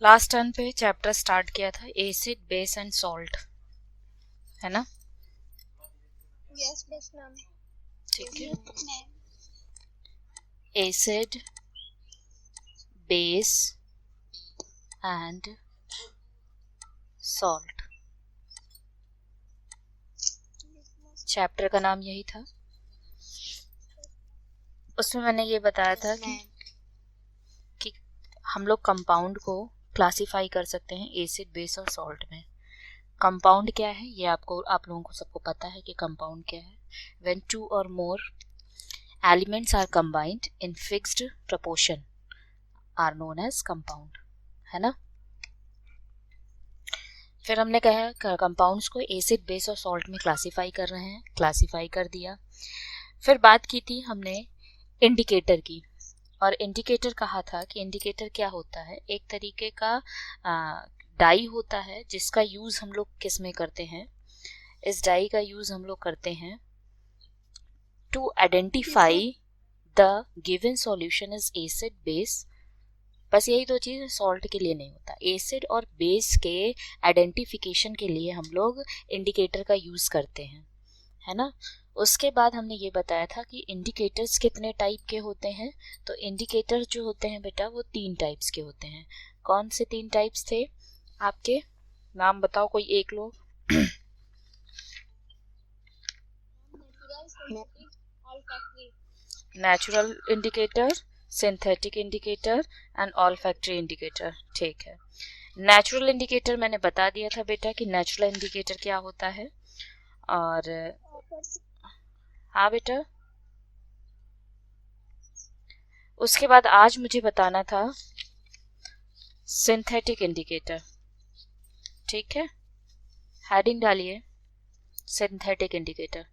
Last turn पे chapter start किया था एसिड बेस एंड सॉल्ट, है ना? यस बस मैम। ठीक है, acid base and salt, chapter का नाम यही था। उसमें मैंने ये बताया था कि हम लोग कंपाउंड को क्लासिफाई कर सकते हैं एसिड बेस और सॉल्ट में। कंपाउंड क्या है ये आप लोगों को सबको पता है कि कंपाउंड क्या है। व्हेन टू और more elements are combined in fixed proportion are known as compound, है ना? फिर हमने कहा कंपाउंड्स को एसिड बेस और सॉल्ट में क्लासिफाई कर रहे हैं, क्लासिफाई कर दिया। फिर बात की थी हमने इंडिकेटर की, और इंडिकेटर कहा था कि इंडिकेटर क्या होता है, एक तरीके का डाई होता है जिसका यूज हम लोग किस में करते हैं, इस डाई का यूज हम लोग करते हैं to identify the given solution is acid base. बस यही दो चीज सॉल्ट के लिए नहीं होता, एसिड और बेस के आइडेंटिफिकेशन के लिए हम लोग इंडिकेटर का यूज करते हैं, है ना? उसके बाद हमने ये बताया था कि इंडिकेटर्स कितने टाइप के होते हैं। तो इंडिकेटर्स जो होते हैं बेटा वो 3 टाइप्स के होते हैं। कौन से 3 टाइप्स थे आपके? नाम बताओ कोई एक लोग। Natural indicator, synthetic indicator and olfactory indicator. ठीक है, नेचुरल इंडिकेटर मैंने बता दिया था बेटा कि नेचुरल इंडिकेटर क्या होता है। और हाँ बेटा, उसके बाद आज मुझे बताना था सिंथेटिक इंडिकेटर। ठीक है, हेडिंग डालिए सिंथेटिक इंडिकेटर।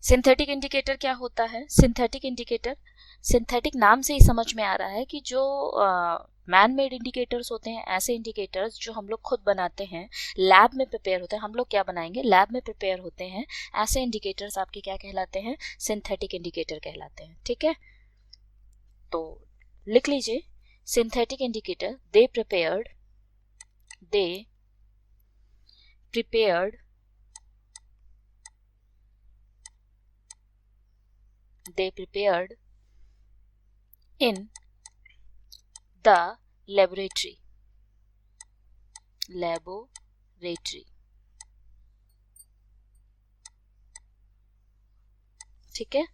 सिंथेटिक इंडिकेटर क्या होता है? सिंथेटिक इंडिकेटर, सिंथेटिक नाम से ही समझ में आ रहा है कि जो मैन मेड इंडिकेटर्स होते हैं, ऐसे इंडिकेटर्स जो हम लोग खुद बनाते हैं, लैब में प्रिपेयर होते हैं। हम लोग क्या बनाएंगे, लैब में प्रिपेयर होते हैं, ऐसे इंडिकेटर्स आपके क्या कहलाते हैं? सिंथेटिक इंडिकेटर कहलाते हैं। ठीक है, तो लिख लीजिए synthetic indicator, they prepared in the laboratory ठीक है,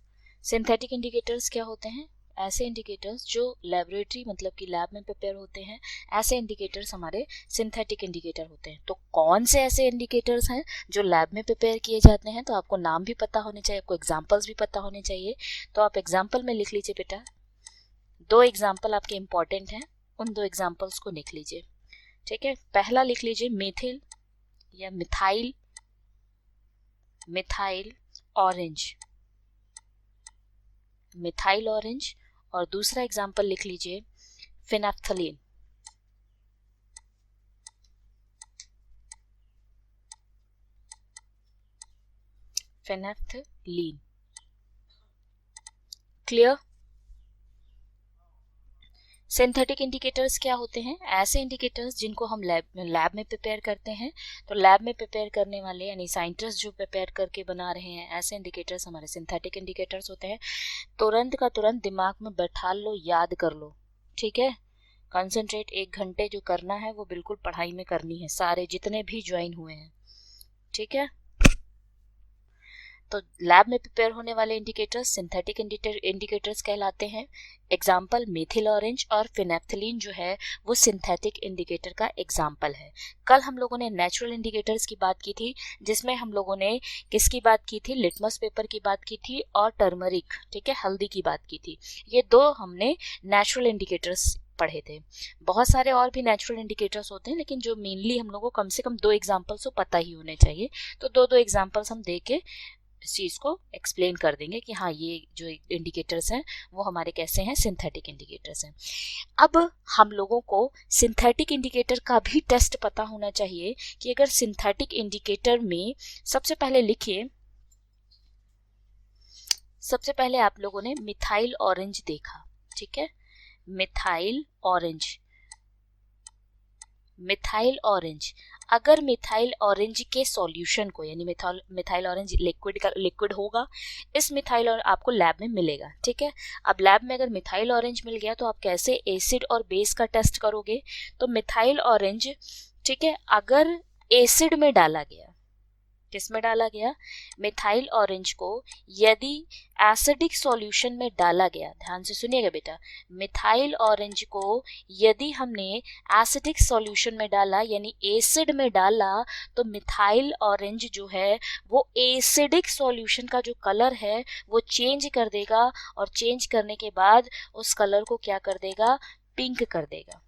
सिंथेटिक इंडिकेटर्स क्या होते हैं? ऐसे इंडिकेटर्स जो लेबोरेटरी मतलब कि लैब में प्रिपेयर होते हैं, ऐसे इंडिकेटर्स हमारे सिंथेटिक इंडिकेटर होते हैं। तो कौन से ऐसे इंडिकेटर्स हैं जो लैब में प्रिपेयर किए जाते हैं? तो आपको नाम भी पता होने चाहिए, आपको एग्जांपल्स भी पता होने चाहिए। तो आप एग्जांपल में लिख लीजिए बेटा, 2 एग्जांपल आपके इंपॉर्टेंट हैं, उन 2 एग्जांपल्स को लिख लीजिए। ठीक है, पहला लिख लीजिए मेथिल या मिथाइल ऑरेंज, और दूसरा एग्जांपल लिख लीजिए फिनेप्थलीन। क्लियर? सिंथेटिक इंडिकेटर्स क्या होते हैं? ऐसे इंडिकेटर्स जिनको हम लैब में प्रिपेयर करते हैं। तो लैब में प्रिपेयर करने वाले यानी साइंटिस्ट जो प्रिपेयर करके बना रहे हैं, ऐसे इंडिकेटर्स हमारे सिंथेटिक इंडिकेटर्स होते हैं। तुरंत का तुरंत दिमाग में बैठा लो, याद कर लो। ठीक है, कंसंट्रेट 1 घंटे जो करना है वो बिल्कुल पढ़ाई में करनी है, सारे जितने भी ज्वाइन हुए हैं। ठीक है, तो लैब में प्रिपेयर होने वाले इंडिकेटर्स सिंथेटिक इंडिकेटर्स कहलाते हैं। एग्जाम्पल मेथिल ऑरेंज और फिनेप्थलीन जो है वो सिंथेटिक इंडिकेटर का एग्जाम्पल है। कल हम लोगों ने नेचुरल इंडिकेटर्स की बात की थी, जिसमें हम लोगों ने किसकी बात की थी? लिटमस पेपर की बात की थी और टर्मरिक, ठीक है, हल्दी की बात की थी। ये 2 हमने नेचुरल इंडिकेटर्स पढ़े थे। बहुत सारे और भी नेचुरल इंडिकेटर्स होते हैं, लेकिन जो मेनली हम लोगों को कम से कम 2 एग्जाम्पल्स तो पता ही होने चाहिए। तो 2 एग्जाम्पल्स हम दे के इस चीज़ को एक्सप्लेन कर देंगे कि हाँ ये जो इंडिकेटर्स हैं वो हमारे कैसे हैं, सिंथेटिक इंडिकेटर्स हैं। अब हम लोगों को सिंथेटिक इंडिकेटर का भी टेस्ट पता होना चाहिए कि अगर सिंथेटिक इंडिकेटर में सबसे पहले लिखिए, सबसे पहले आप लोगों ने मिथाइल ऑरेंज देखा, ठीक है, मिथाइल ऑरेंज, मिथाइल ऑरेंज। अगर मिथाइल ऑरेंज के सॉल्यूशन को, यानी मिथाइल ऑरेंज लिक्विड होगा, इस मिथाइल और आपको लैब में मिलेगा, ठीक है। अब लैब में अगर मिथाइल ऑरेंज मिल गया तो आप कैसे एसिड और बेस का टेस्ट करोगे? तो मिथाइल ऑरेंज, ठीक है, अगर एसिड में डाला गया, किस में डाला गया? मिथाइल ऑरेंज को यदि एसिडिक सॉल्यूशन में डाला गया, ध्यान से सुनिएगा बेटा, मिथाइल ऑरेंज को यदि हमने एसिडिक सॉल्यूशन में डाला यानी एसिड में डाला, तो मिथाइल ऑरेंज जो है वो एसिडिक सॉल्यूशन का जो कलर है वो चेंज कर देगा, और चेंज करने के बाद उस कलर को क्या कर देगा? पिंक कर देगा,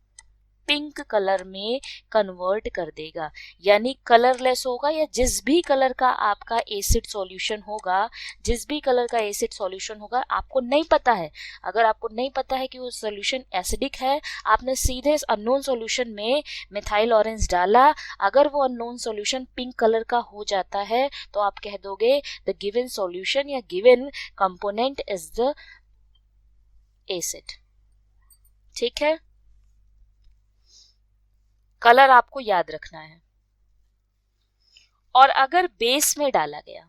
पिंक कलर में कन्वर्ट कर देगा, यानी कलरलेस होगा। या जिस भी कलर का आपका एसिड सॉल्यूशन होगा, जिस भी कलर का एसिड सॉल्यूशन होगा, आपको नहीं पता है, अगर आपको नहीं पता है कि वो सॉल्यूशन एसिडिक है, आपने सीधे अननोन सॉल्यूशन में मिथाइल ऑरेंज डाला, अगर वो अननोन सॉल्यूशन पिंक कलर का हो जाता है तो आप कह दोगे द गिवन सॉल्यूशन या given component is the acid, ठीक है। कलर आपको याद रखना है। और अगर बेस में डाला गया,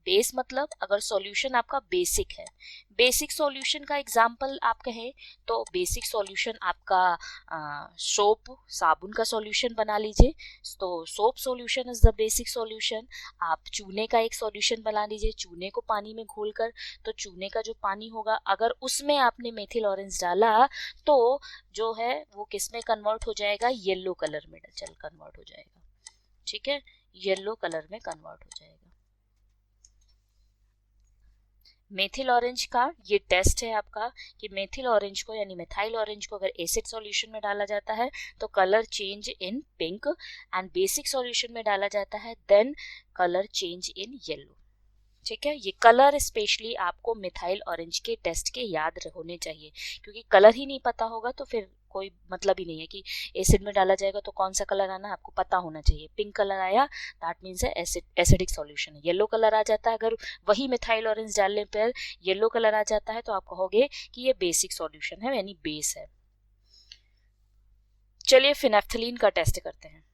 बेस मतलब अगर सॉल्यूशन आपका बेसिक है, बेसिक सॉल्यूशन का एग्जांपल आप कहें तो बेसिक सॉल्यूशन आपका सोप, साबुन का सॉल्यूशन बना लीजिए, तो soap solution is the basic solution. आप चूने का एक सॉल्यूशन बना लीजिए, चूने को पानी में घोलकर, तो चूने का जो पानी होगा अगर उसमें आपने मेथिल ऑरेंज डाला तो जो है वो किस में कन्वर्ट हो जाएगा? येलो कलर में चल कन्वर्ट हो जाएगा, ठीक है, येलो कलर में कन्वर्ट हो जाएगा। मेथिल ऑरेंज का ये टेस्ट है आपका कि मेथिल ऑरेंज को यानी मिथाइल ऑरेंज को अगर एसिड सॉल्यूशन में डाला जाता है तो colour change in pink, and basic solution में डाला जाता है then colour change in yellow, ठीक है। ये कलर स्पेशली आपको मिथाइल ऑरेंज के टेस्ट के याद होने चाहिए, क्योंकि कलर ही नहीं पता होगा तो फिर कोई मतलब ही नहीं है कि एसिड में डाला जाएगा तो कौन सा कलर आना, आपको पता होना चाहिए। पिंक कलर आया दैट मीन्स है एसिडिक सॉल्यूशन है। येलो कलर आ जाता है, अगर वही मिथाइल ऑरेंज डालने पर येलो कलर आ जाता है तो आप कहोगे कि ये बेसिक सॉल्यूशन है यानी बेस है। चलिए फिनेफ्थलीन का टेस्ट करते हैं।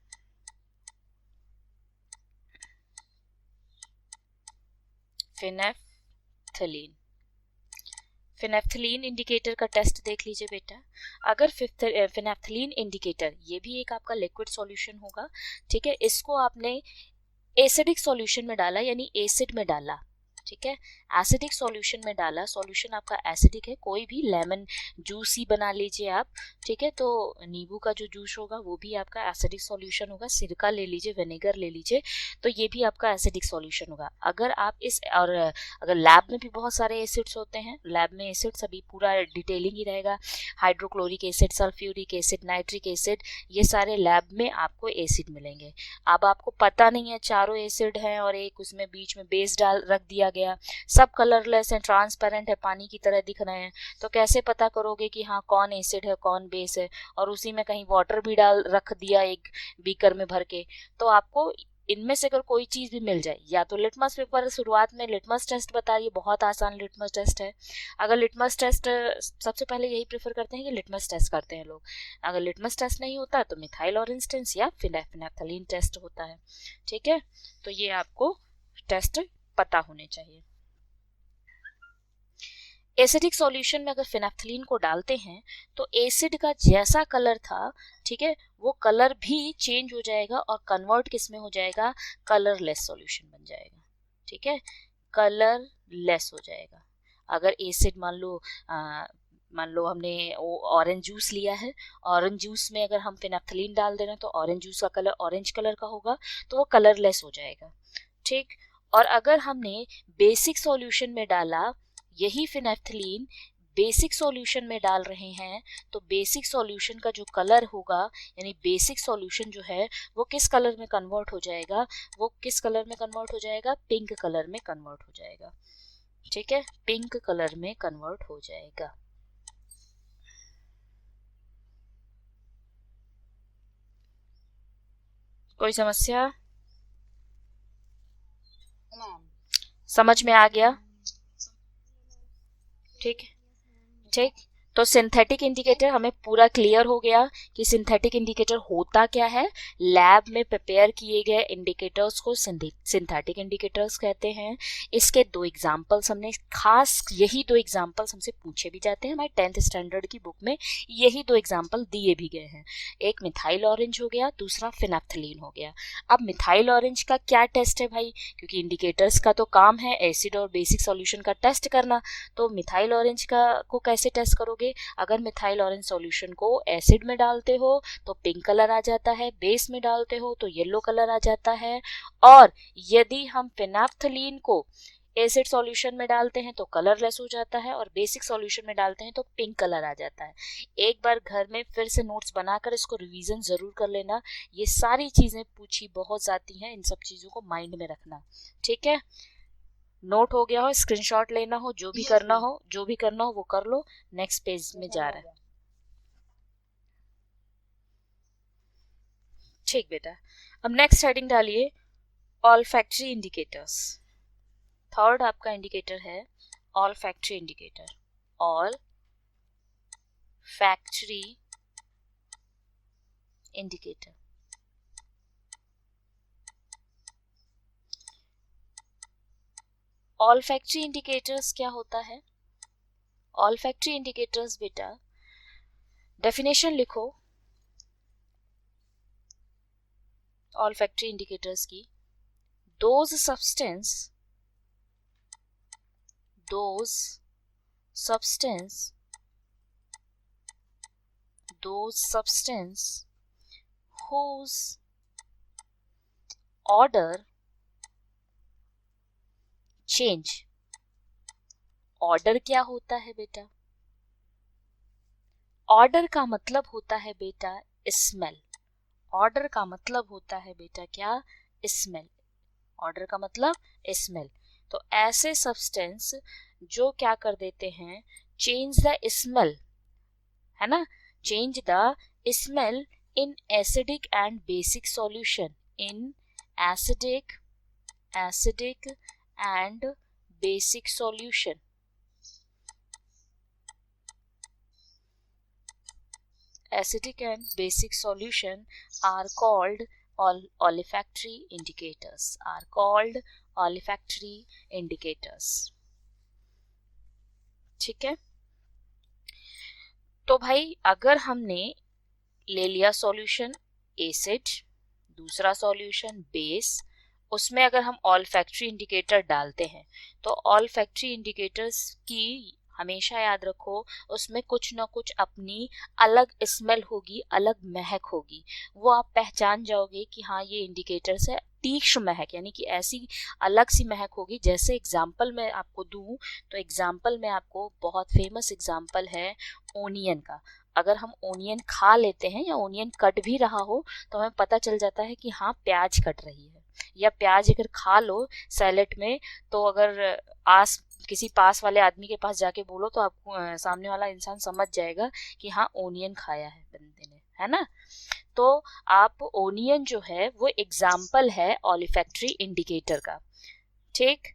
फिनेफ्थलीन, फिनेफ्थलीन इंडिकेटर का टेस्ट देख लीजिए बेटा। अगर फिनेफ्थलीन इंडिकेटर, ये भी एक आपका लिक्विड सॉल्यूशन होगा, ठीक है, इसको आपने एसिडिक सॉल्यूशन में डाला यानी एसिड में डाला, ठीक है, एसिडिक सॉल्यूशन में डाला, सॉल्यूशन आपका एसिडिक है, कोई भी लेमन जूस ही बना लीजिए आप, ठीक है, तो नींबू का जो जूस होगा वो भी आपका एसिडिक सॉल्यूशन होगा, सिरका ले लीजिए, विनेगर ले लीजिए, तो ये भी आपका एसिडिक सॉल्यूशन होगा। अगर आप इस, और अगर लैब में भी बहुत सारे एसिड्स होते हैं, लैब में एसिड्स अभी पूरा डिटेलिंग ही रहेगा, hydrochloric acid, sulphuric acid, nitric acid, ये सारे लैब में आपको एसिड मिलेंगे। अब आपको पता नहीं है चारों एसिड हैं और एक उसमें बीच में बेस डाल रख दिया गया, सब कलरलेस है, ट्रांसपेरेंट है, पानी की तरह दिख रहे हैं, तो कैसे पता करोगे कि हाँ कौन एसिड है कौन बेस है? और उसी में कहीं वाटर भी डाल रख दिया एक बीकर में भर के, तो आपको इनमें से अगर कोई चीज भी मिल जाए, या तो लिटमस पेपर, शुरुआत में लिटमस टेस्ट बताइए, बहुत आसान लिटमस टेस्ट है। अगर लिटमस टेस्ट, सबसे पहले यही प्रेफर करते हैं कि लिटमस टेस्ट करते हैं लोग। अगर लिटमस टेस्ट नहीं होता तो मिथाइल ऑरेंज टेस्ट या फिनेफ्थलीन टेस्ट होता है, ठीक है। तो ये आपको टेस्ट पता होने चाहिए। एसिडिक सॉल्यूशन में अगर फिनेफ्थलीन को डालते हैं तो एसिड का जैसा कलर था, ठीक है, वो कलर भी चेंज हो जाएगा और कन्वर्ट किस में हो जाएगा? कलरलेस सॉल्यूशन बन जाएगा, ठीक है, कलरलेस हो जाएगा। अगर एसिड मान लो हमने ऑरेंज जूस लिया है, ऑरेंज जूस में अगर हम फिनेफ्थलीन डाल दे रहे हैं तो ऑरेंज जूस का कलर ऑरेंज कलर का होगा, तो वो कलरलेस हो जाएगा, ठीक। और अगर हमने बेसिक सॉल्यूशन में डाला यही फिनेफ्थलीन, बेसिक सॉल्यूशन में डाल रहे हैं तो बेसिक सॉल्यूशन का जो कलर होगा, यानी बेसिक सॉल्यूशन जो है वो किस कलर में कन्वर्ट हो जाएगा, वो किस कलर में कन्वर्ट हो जाएगा, पिंक कलर में कन्वर्ट हो जाएगा। ठीक है, पिंक कलर में कन्वर्ट हो जाएगा। कोई समस्या? समझ में आ गया? ठीक ठीक। तो सिंथेटिक इंडिकेटर हमें पूरा क्लियर हो गया कि सिंथेटिक इंडिकेटर होता क्या है। लैब में प्रिपेयर किए गए इंडिकेटर्स को सिंथेटिक इंडिकेटर्स कहते हैं। इसके दो एग्जांपल्स हमने, खास यही दो एग्जांपल्स हमसे पूछे भी जाते हैं, हमारे 10th स्टैंडर्ड की बुक में यही दो एग्जांपल दिए भी गए हैं। एक मिथाइल ऑरेंज हो गया, दूसरा फिनेप्थलीन हो गया। अब मिथाइल ऑरेंज का क्या टेस्ट है भाई, क्योंकि इंडिकेटर्स का तो काम है एसिड और बेसिक सॉल्यूशन का टेस्ट करना, तो मिथाइल ऑरेंज का को कैसे टेस्ट करोगे? अगर मिथाइल ऑरेंज सॉल्यूशन को एसिड में डालते हो तो पिंक कलर आ जाता है, बेस में डालते हो तो येलो कलर आ जाता है, और यदि हम फिनेप्थलीन को एसिड सॉल्यूशन में डालते हैं तो कलरलेस हो जाता है, और बेसिक सॉल्यूशन में डालते हैं तो पिंक कलर आ जाता है। एक बार घर में फिर से नोट्स बनाकर इसको रिवीजन जरूर कर लेना। ये सारी चीजें पूछी बहुत जाती हैं, इन सब चीजों को माइंड में रखना। ठीक है, नोट हो गया हो, स्क्रीनशॉट लेना हो, जो भी करना हो वो कर लो। नेक्स्ट पेज में जा रहा है। ठीक बेटा, अब नेक्स्ट हेडिंग डालिए ऑल्फैक्टरी इंडिकेटर्स। थर्ड आपका इंडिकेटर है olfactory indicator. All factory indicator. Olfactory indicators क्या होता है? ऑल्फैक्टरी इंडिकेटर्स बेटा, डेफिनेशन लिखो ऑल्फैक्टरी इंडिकेटर्स की। those substance whose order change। Order क्या होता है बेटा? ऑर्डर का मतलब होता है बेटा स्मेल। ऑर्डर का मतलब होता है बेटा क्या? स्मेल। ऑर्डर का मतलब स्मेल। तो ऐसे सब्सटेंस जो क्या कर देते हैं, चेंज द स्मेल, है ना, change the smell in acidic and basic solution, in acidic and basic solution. Acidic and basic solution are called olfactory indicators. ठीक है, तो भाई अगर हमने ले लिया सॉल्यूशन एसिड, दूसरा सॉल्यूशन बेस, उसमें अगर हम ऑल्फैक्टरी इंडिकेटर डालते हैं तो ऑल्फैक्टरी इंडिकेटर्स की हमेशा याद रखो उसमें कुछ ना कुछ अपनी अलग स्मेल होगी, अलग महक होगी। वो आप पहचान जाओगे कि हाँ ये इंडिकेटर्स है। तीक्ष्ण महक यानी कि ऐसी अलग सी महक होगी। जैसे एग्जाम्पल मैं आपको दूं तो एग्जाम्पल में आपको बहुत फेमस एग्जाम्पल है ओनियन का। अगर हम ओनियन खा लेते हैं या ओनियन कट भी रहा हो तो हमें पता चल जाता है कि हाँ प्याज कट रही है। या प्याज अगर खा लो सैलेड में, तो अगर किसी पास वाले आदमी के पास जाके बोलो तो आपको सामने वाला इंसान समझ जाएगा कि हाँ ओनियन खाया है बंदे ने, है ना। तो आप ओनियन जो है वो एग्जाम्पल है ऑलिफैक्टरी इंडिकेटर का। ठीक,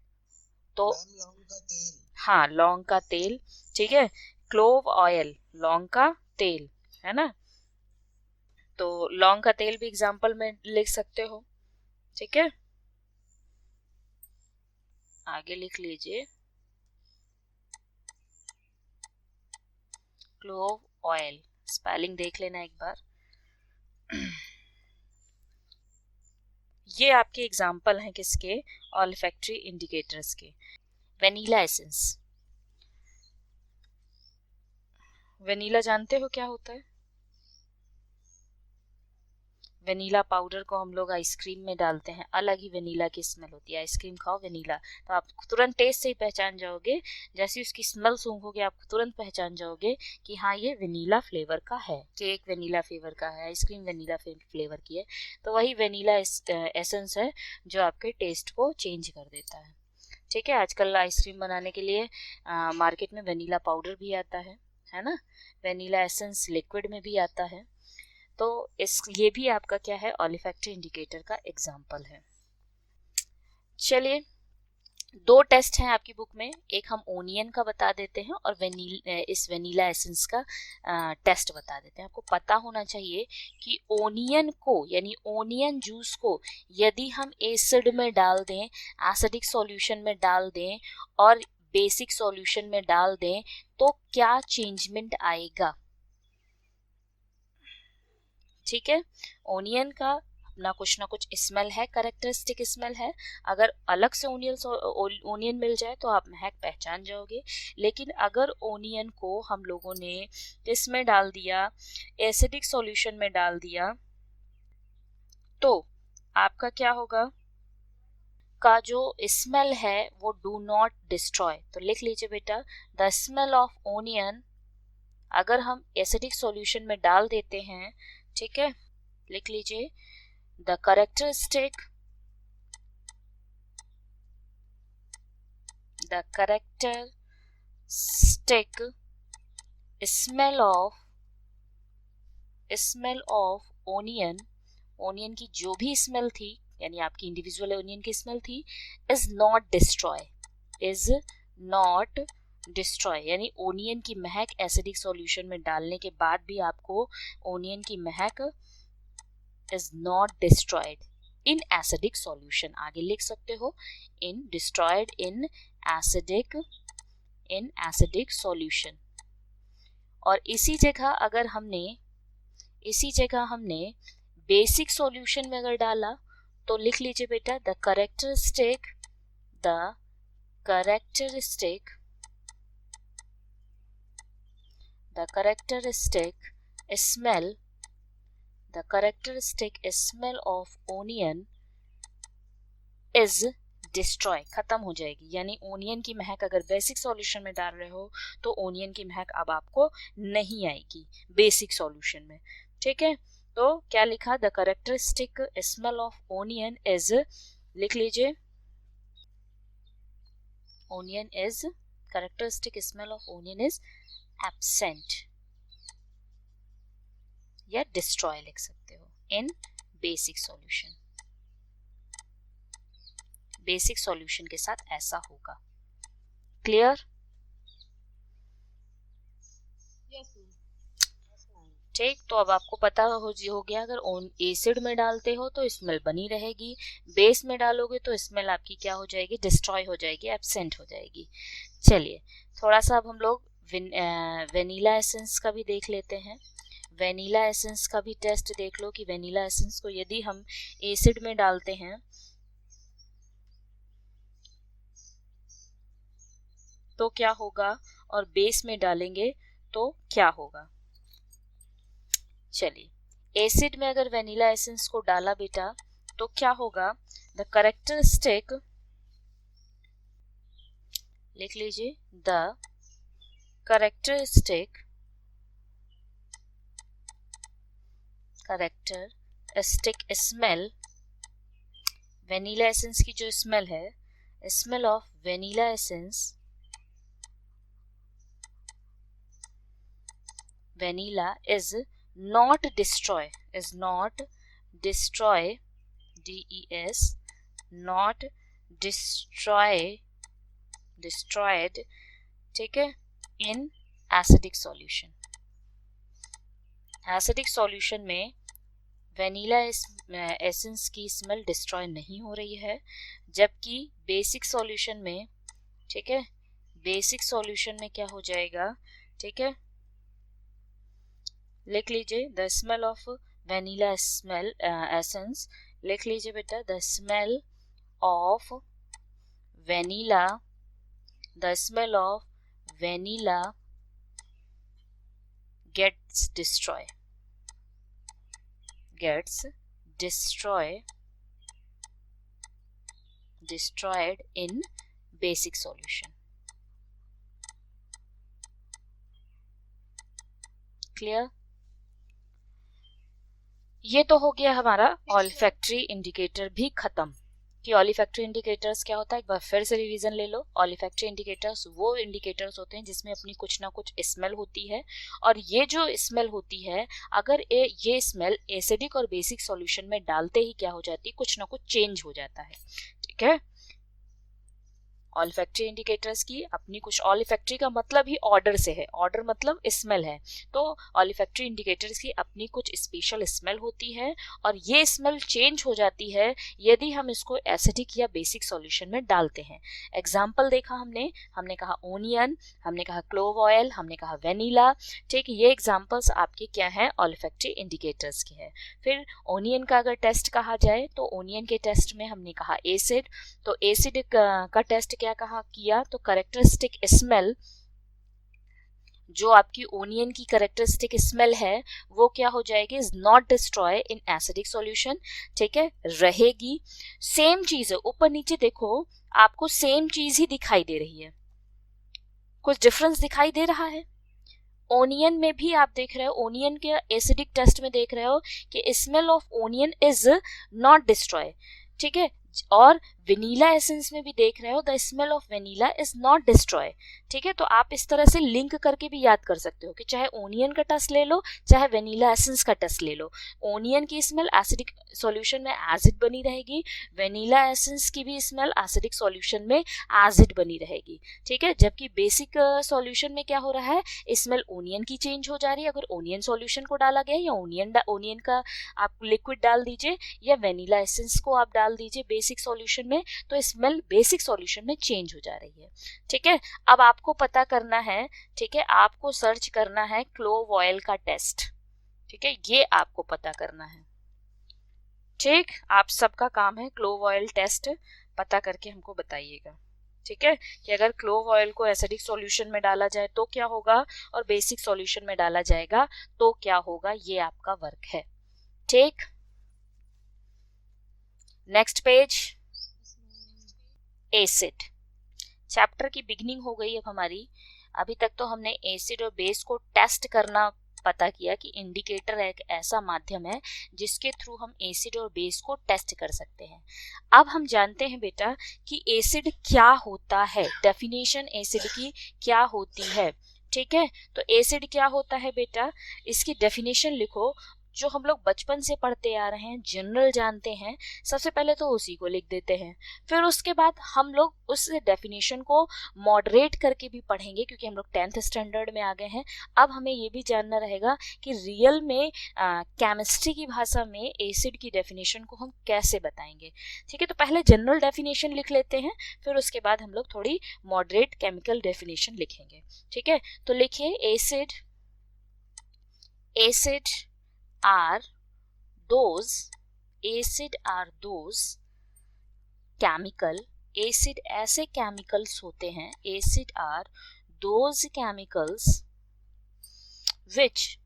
तो हाँ लौंग का तेल, ठीक है, क्लोव ऑयल, लौंग का तेल, है ना। तो लौंग का तेल भी एग्जाम्पल में लिख सकते हो। ठीक है, आगे लिख लीजिए क्लोव ऑयल। स्पेलिंग देख लेना एक बार। ये आपके एग्जाम्पल हैं किसके? ऑल्फैक्टरी इंडिकेटर्स के। Vanilla essence. वेनिला जानते हो क्या होता है? वेनीला पाउडर को हम लोग आइसक्रीम में डालते हैं, अलग ही वेनीला की स्मेल होती है। आइसक्रीम खाओ वेनीला, तो आप तुरंत टेस्ट से ही पहचान जाओगे, जैसे उसकी स्मेल सूंघोगे आप तुरंत पहचान जाओगे कि हाँ ये वेनीला फ्लेवर का है, केक वेनीला फ्लेवर का है, आइसक्रीम वेनीला फ्लेवर की है। तो वही वेनीला एसेंस है जो आपके टेस्ट को चेंज कर देता है। ठीक है, आजकल आइसक्रीम बनाने के लिए मार्केट में वेनीला पाउडर भी आता है ना, वेनीला एसेंस लिक्विड में भी आता है। तो ये भी आपका क्या है, ऑलिफैक्टरी इंडिकेटर का एग्जाम्पल है। चलिए, दो टेस्ट हैं आपकी बुक में, एक हम ओनियन का बता देते हैं और इस वेनीला एसेंस का टेस्ट बता देते हैं। आपको पता होना चाहिए कि ओनियन को, यानी ओनियन जूस को यदि हम एसिड में डाल दें, एसिडिक सॉल्यूशन में डाल दें और बेसिक सॉल्यूशन में डाल दें तो क्या चेंजमेंट आएगा। ठीक है, ओनियन का अपना कुछ ना कुछ स्मेल है, कैरेक्टरिस्टिक स्मेल है। अगर अलग से ओनियन मिल जाए तो आप महक पहचान जाओगे, लेकिन अगर ओनियन को हम लोगों ने इसमें डाल दिया, एसिडिक सॉल्यूशन में डाल दिया, तो आपका क्या होगा, का जो स्मेल है वो डू नॉट डिस्ट्रॉय। तो लिख लीजिए बेटा, द स्मेल ऑफ ओनियन, अगर हम एसिडिक सॉल्यूशन में डाल देते हैं, ठीक है, लिख लीजिए, the characteristic smell of onion, onion की जो भी स्मेल थी, यानी आपकी इंडिविजुअल ओनियन की स्मेल थी, इज नॉट डिस्ट्रॉय, यानी ओनियन की महक एसिडिक सॉल्यूशन में डालने के बाद भी आपको ओनियन की महक is not destroyed in acidic solution. आगे लिख सकते हो, इन डिस्ट्रॉयड इन एसिडिक सॉल्यूशन। और इसी जगह हमने बेसिक सॉल्यूशन में अगर डाला तो लिख लीजिए बेटा, the characteristic smell of onion is destroy, खत्म हो जाएगी। यानी ओनियन की महक अगर बेसिक सॉल्यूशन में डाल रहे हो तो ओनियन की महक अब आपको नहीं आएगी बेसिक सॉल्यूशन में। ठीक है, तो क्या लिखा, the characteristic smell of onion is, लिख लीजिए, characteristic smell of onion is absent, या डिस्ट्रॉय लिख सकते हो, इन बेसिक सॉल्यूशन। बेसिक सॉल्यूशन के साथ ऐसा होगा। क्लियर? ठीक, तो अब आपको पता हो गया, अगर एसिड में डालते हो तो स्मेल बनी रहेगी, बेस में डालोगे तो स्मेल आपकी क्या हो जाएगी, डिस्ट्रॉय हो जाएगी, एब्सेंट हो जाएगी। चलिए, थोड़ा सा अब हम लोग वेनीला एसेंस का भी देख लेते हैं। वेनीला एसेंस का भी टेस्ट देख लो कि वेनीला एसेंस को यदि हम एसिड में डालते हैं तो क्या होगा, और बेस में डालेंगे तो क्या होगा। चलिए, एसिड में अगर वेनीला एसेंस को डाला बेटा तो क्या होगा, द कैरेक्टरिस्टिक, लिख लीजिए, the characteristic smell, vanilla essence की जो स्मेल है, smell of vanilla essence, vanilla is not destroy, DES, not destroyed, ठीक है, in acidic solution। Acidic solution में वेनीला एसेंस की स्मेल डिस्ट्रॉय नहीं हो रही है, जबकि बेसिक सॉल्यूशन में, ठीक है, बेसिक सॉल्यूशन में क्या हो जाएगा, ठीक है, लिख लीजिए, the smell of vanilla essence, लिख लीजिए बेटा, the smell of vanilla gets destroyed in basic solution. Clear? ये तो हो गया हमारा ऑल्फैक्टरी इंडिकेटर भी खत्म कि ऑल्फैक्टरी इंडिकेटर्स क्या होता है. एक बार फिर से रिवीजन ले लो. ऑल्फैक्टरी इंडिकेटर्स वो इंडिकेटर्स होते हैं जिसमें अपनी कुछ ना कुछ स्मेल होती है, और ये जो स्मेल होती है अगर ये स्मेल एसिडिक और बेसिक सॉल्यूशन में डालते ही क्या हो जाती है, कुछ ना कुछ चेंज हो जाता है. ठीक है. ऑल्फैक्टरी इंडिकेटर्स की अपनी कुछ, ऑल्फैक्टरी का मतलब ही ऑर्डर से है, ऑर्डर मतलब स्मेल है, तो ऑल्फैक्टरी इंडिकेटर्स की अपनी कुछ स्पेशल स्मेल होती है, और ये स्मेल चेंज हो जाती है यदि हम इसको एसिडिक या बेसिक सॉल्यूशन में डालते हैं. एग्जाम्पल देखा हमने कहा ओनियन, हमने कहा क्लोव ऑयल, हमने कहा वेनिला. ठीक, ये एग्जाम्पल्स आपके क्या हैं, ऑल्फैक्टरी इंडिकेटर्स के हैं. फिर ओनियन का अगर टेस्ट कहा जाए तो ओनियन के टेस्ट में हमने कहा एसिड, तो एसिड का टेस्ट क्या कहा किया, तो कैरेक्टरिस्टिक स्मेल, जो आपकी ओनियन की कैरेक्टरिस्टिक स्मेल है वो क्या हो जाएगी, is not destroy in acidic solution. ठीक है, रहेगी. सेम चीज है, ऊपर नीचे देखो आपको सेम चीज ही दिखाई दे रही है, कुछ डिफरेंस दिखाई दे रहा है. ओनियन में भी आप देख रहे हो, ओनियन के एसिडिक टेस्ट में देख रहे हो कि smell of onion is not destroy. ठीक है, और वेनिला एसेंस में भी देख रहे हो the smell of vanilla is not destroy. ठीक है, तो आप इस तरह से लिंक करके भी याद कर सकते हो कि चाहे ओनियन का टेस्ट ले लो चाहे वेनिला एसेंस का टेस्ट ले लो, ओनियन की स्मेल एसिडिक सॉल्यूशन में एसिड बनी रहेगी, वेनिला एसेंस की भी स्मेल एसिडिक सॉल्यूशन में एसिड बनी रहेगी. ठीक है, जबकि बेसिक सॉल्यूशन में क्या हो रहा है, स्मेल ओनियन की चेंज हो जा रही है. अगर ओनियन सॉल्यूशन को डाला गया या ओनियन का आप लिक्विड डाल दीजिए या वेनिला एसेंस को आप डाल दीजिए बेसिक सॉल्यूशन में, तो स्मेल बेसिक सॉल्यूशन में चेंज हो जा रही है. ठीक है, अब आपको पता करना है, ठीक है, आपको सर्च करना है क्लोव ऑयल का टेस्ट. ठीक है, ये आपको पता करना है. ठीक, आप सबका काम है क्लोव ऑयल टेस्ट पता करके हमको बताइएगा. ठीक है, कि अगर क्लोव ऑयल को एसिडिक सॉल्यूशन में डाला जाए तो क्या होगा और बेसिक सॉल्यूशन में डाला जाएगा तो क्या होगा, ये आपका वर्क है. ठीक, नेक्स्ट पेज. एसिड चैप्टर की बिगनिंग हो गई अब हमारी. अभी तक तो हमने एसिड और बेस को टेस्ट करना पता किया कि इंडिकेटर एक ऐसा माध्यम है जिसके थ्रू हम एसिड और बेस को टेस्ट कर सकते हैं. अब हम जानते हैं बेटा कि एसिड क्या होता है, डेफिनेशन एसिड की क्या होती है. ठीक है, तो एसिड क्या होता है बेटा, इसकी डेफिनेशन लिखो, जो हम लोग बचपन से पढ़ते आ रहे हैं, जनरल जानते हैं, सबसे पहले तो उसी को लिख देते हैं. फिर उसके बाद हम लोग उस डेफिनेशन को मॉडरेट करके भी पढ़ेंगे क्योंकि हम लोग 10th स्टैंडर्ड में आ गए हैं. अब हमें ये भी जानना रहेगा कि रियल में केमिस्ट्री की भाषा में एसिड की डेफिनेशन को हम कैसे बताएंगे. ठीक है, तो पहले जनरल डेफिनेशन लिख लेते हैं, फिर उसके बाद हम लोग थोड़ी मॉडरेट केमिकल डेफिनेशन लिखेंगे. ठीक है, तो लिखिए acid are those chemical, acid ऐसे chemicals होते हैं, acid are those chemicals which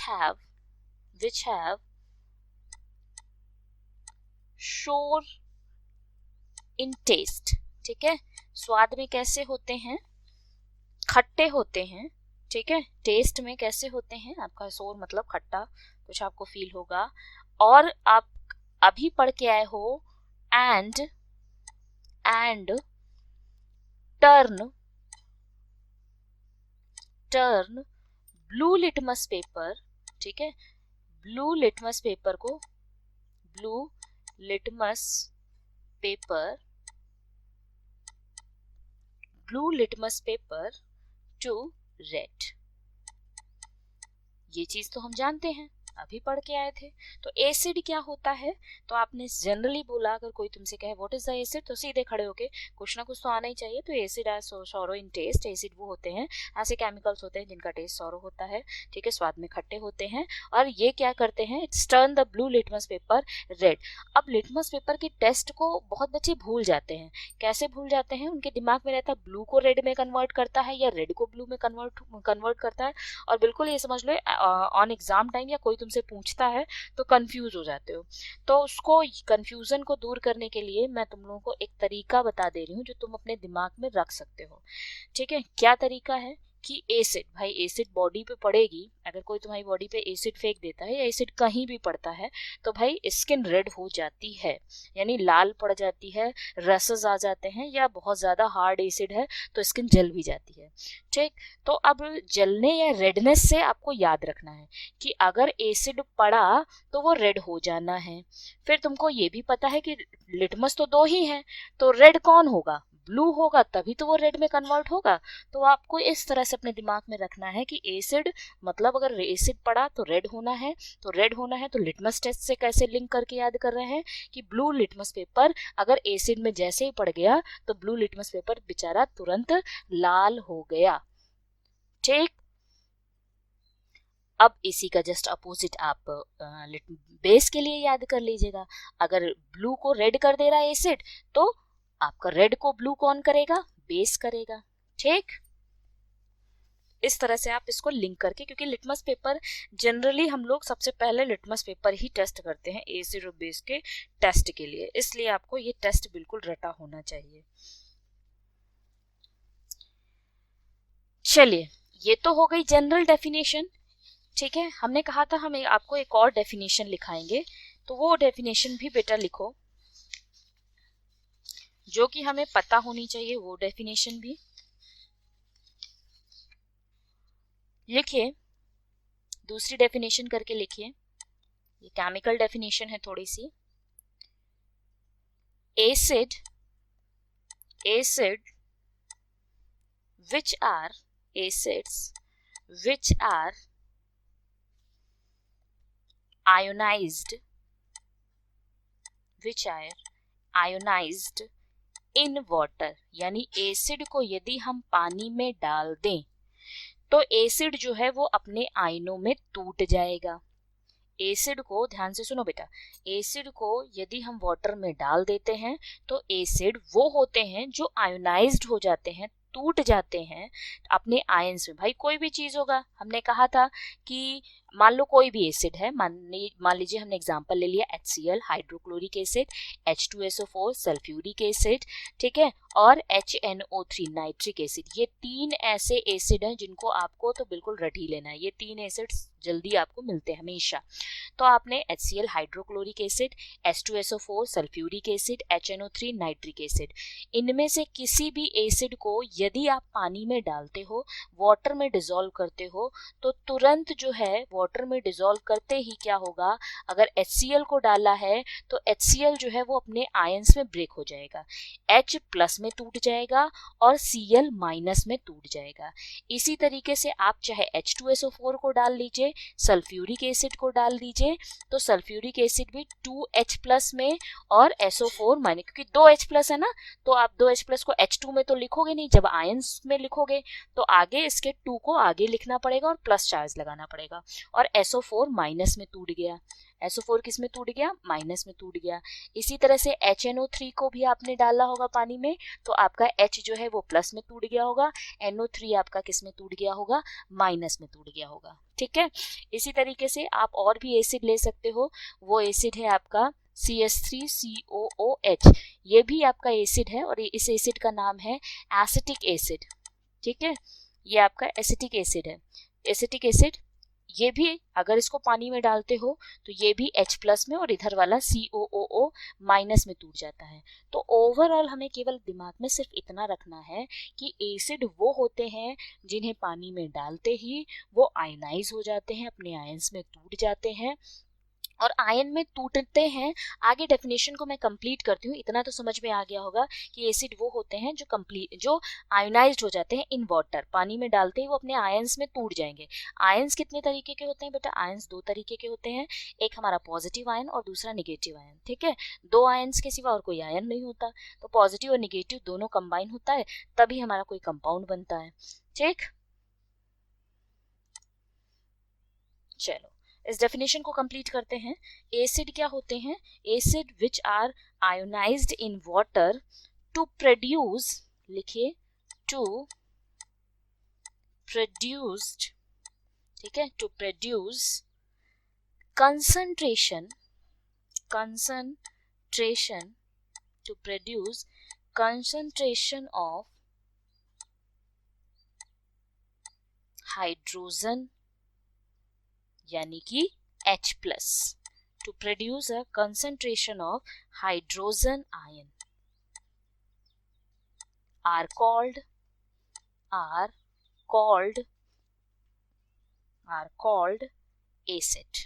have sour in taste. ठीक है, स्वाद में कैसे होते हैं, खट्टे होते हैं. ठीक है, टेस्ट में कैसे होते हैं, आपका सोर मतलब खट्टा कुछ आपको फील होगा. और आप अभी पढ़ के आए हो and turn blue litmus paper. ठीक है, blue litmus paper two red. ये चीज तो हम जानते हैं. अभी पढ़ के आए थे। तो एसिड क्या होता है, तो आपने जनरली बोला, अगर कोई तुमसे कहे व्हाट इज द एसिड, तो सीधे खड़े होके कुछ ना कुछ तो आना ही चाहिए। तो एसिड एज सॉरो इन टेस्ट, एसिड वो होते हैं, ऐसे केमिकल्स होते हैं जिनका टेस्ट सॉरो होता है, ठीक है, स्वाद में खट्टे होते हैं। और ये क्या करते हैं, it's turn the blue litmus paper red. अब लिटमस पेपर के टेस्ट को बहुत बच्चे भूल जाते हैं। कैसे भूल जाते हैं, उनके दिमाग में रहता है ब्लू को रेड में कन्वर्ट करता है या रेड को ब्लू में कन्वर्ट करता है। और बिल्कुल ये समझ लो ऑन एग्जाम टाइम या कोई तुमसे पूछता है तो कंफ्यूज हो जाते हो। तो उसको कंफ्यूजन को दूर करने के लिए मैं तुम लोगों को एक तरीका बता दे रही हूँ जो तुम अपने दिमाग में रख सकते हो। ठीक है, क्या तरीका है कि एसिड, भाई एसिड बॉडी पे पड़ेगी, अगर कोई तुम्हारी बॉडी पे एसिड फेंक देता है या एसिड कहीं भी पड़ता है तो भाई स्किन रेड हो जाती है, यानी लाल पड़ जाती है, रसेस आ जाते हैं, या बहुत ज्यादा हार्ड एसिड है तो स्किन जल भी जाती है। ठीक, तो अब जलने या रेडनेस से आपको याद रखना है कि अगर एसिड पड़ा तो वो रेड हो जाना है। फिर तुमको ये भी पता है कि लिटमस तो दो ही हैं, तो रेड कौन होगा, ब्लू होगा, तभी तो वो रेड में कन्वर्ट होगा। तो आपको इस तरह से अपने दिमाग में रखना है कि एसिड मतलब अगर एसिड पड़ा तो रेड होना है, तो रेड होना है। तो लिटमस टेस्ट से कैसे लिंक करके याद कर रहे हैं कि ब्लू लिटमस पेपर अगर एसिड में जैसे ही पड़ गया तो ब्लू लिटमस पेपर बेचारा तुरंत लाल हो गया। ठीक, अब इसी का जस्ट अपोजिट आप बेस के लिए याद कर लीजिएगा। अगर ब्लू को रेड कर दे रहा है एसिड, तो आपका रेड को ब्लू कौन करेगा, बेस करेगा। ठीक, इस तरह से आप इसको लिंक करके, क्योंकि लिटमस पेपर जनरली हम लोग सबसे पहले लिटमस पेपर ही टेस्ट करते हैं एसिड और बेस के टेस्ट के लिए, इसलिए आपको ये टेस्ट बिल्कुल रटा होना चाहिए। चलिए, ये तो हो गई जनरल डेफिनेशन। ठीक है, हमने कहा था हम आपको एक और डेफिनेशन लिखाएंगे, तो वो डेफिनेशन भी बेटा लिखो, जो कि हमें पता होनी चाहिए। वो डेफिनेशन भी लिखिए, दूसरी डेफिनेशन करके लिखिए। ये केमिकल डेफिनेशन है थोड़ी सी। Acid which are acids which are ionized in water, यानी एसिड को यदि हम पानी में डाल दें तो एसिड जो है वो अपने आयनों में टूट जाएगा। एसिड को ध्यान से सुनो बेटा, एसिड को यदि हम वाटर में डाल देते हैं तो एसिड वो होते हैं जो आयोनाइज्ड हो जाते हैं, टूट जाते हैं अपने आयंस में। भाई कोई भी चीज होगा, हमने कहा था कि मान लो कोई भी एसिड है, मान लीजिए हमने एग्जांपल ले लिया HCl hydrochloric acid, H2SO4 sulphuric acid, ठीक है, और HNO3 नाइट्रिक एसिड। ये तीन ऐसे एसिड हैं जिनको आपको तो बिल्कुल रट ही लेना है। ये तीन एसिड जल्दी आपको मिलते हैं हमेशा। तो आपने HCl hydrochloric acid, H2SO4 sulphuric acid, HNO3 nitric acid, इनमें से किसी भी एसिड को यदि आप पानी में डालते हो, वाटर में डिसॉल्व करते हो, तो तुरंत जो है वाटर में डिसॉल्व करते ही क्या होगा, अगर HCl को डाला है तो HCl जो है वो अपने आयंस में ब्रेक हो जाएगा, H प्लस में टूट जाएगा और Cl माइनस में टूट जाएगा। इसी तरीके से आप चाहे H2SO4 को डाल लीजिए, सल्फ्यूरिक एसिड को डाल दीजिए, तो सल्फ्यूरिक एसिड भी 2H प्लस में और SO4 माइनस, क्योंकि 2H प्लस है ना, तो आप 2H प्लस को H2 में तो लिखोगे नहीं, जब आयंस में लिखोगे तो आगे इसके 2 को आगे लिखना पड़ेगा और प्लस चार्ज लगाना पड़ेगा। और SO4 माइनस में टूट गया, SO4 किस में टूट गया, माइनस में टूट गया। इसी तरह से HNO3 को भी आपने डाला होगा पानी में, तो आपका H जो है वो प्लस में टूट गया होगा, NO3 आपका किस में टूट गया होगा, माइनस में टूट गया होगा। ठीक है, इसी तरीके से आप और भी एसिड ले सकते हो। वो एसिड है आपका CH3COOH, ये भी आपका एसिड है और इस एसिड का नाम है एसिटिक एसिड। ठीक है, ये आपका एसिटिक एसिड है। एसिटिक एसिड ये भी अगर इसको पानी में डालते हो तो ये भी H प्लस में और इधर वाला COOO माइनस में टूट जाता है। तो ओवरऑल हमें केवल दिमाग में सिर्फ इतना रखना है कि एसिड वो होते हैं जिन्हें पानी में डालते ही वो आयनाइज हो जाते हैं, अपने आयंस में टूट जाते हैं और आयन में टूटते हैं। आगे डेफिनेशन को मैं कंप्लीट करती हूँ। इतना तो समझ में आ गया होगा कि एसिड वो होते हैं जो आयोनाइज्ड हो जाते हैं इन वाटर, पानी में डालते ही वो अपने आयंस में टूट जाएंगे। आयंस कितने तरीके के होते हैं बेटा? आयंस दो तरीके के होते हैं, एक हमारा पॉजिटिव आयन और दूसरा निगेटिव आयन। ठीक है, दो आयंस के सिवा और कोई आयन नहीं होता, तो पॉजिटिव और निगेटिव दोनों कंबाइन होता है तभी हमारा कोई कंपाउंड बनता है। ठीक, चलो इस डेफिनेशन को कंप्लीट करते हैं। एसिड क्या होते हैं? Acid which are ionised in water to produce, लिखिए टू प्रोड्यूस्ड, ठीक है, to produce concentration to produce concentration of hydrogen यानी कि H plus, to produce a concentration of hydrogen ion are called acid।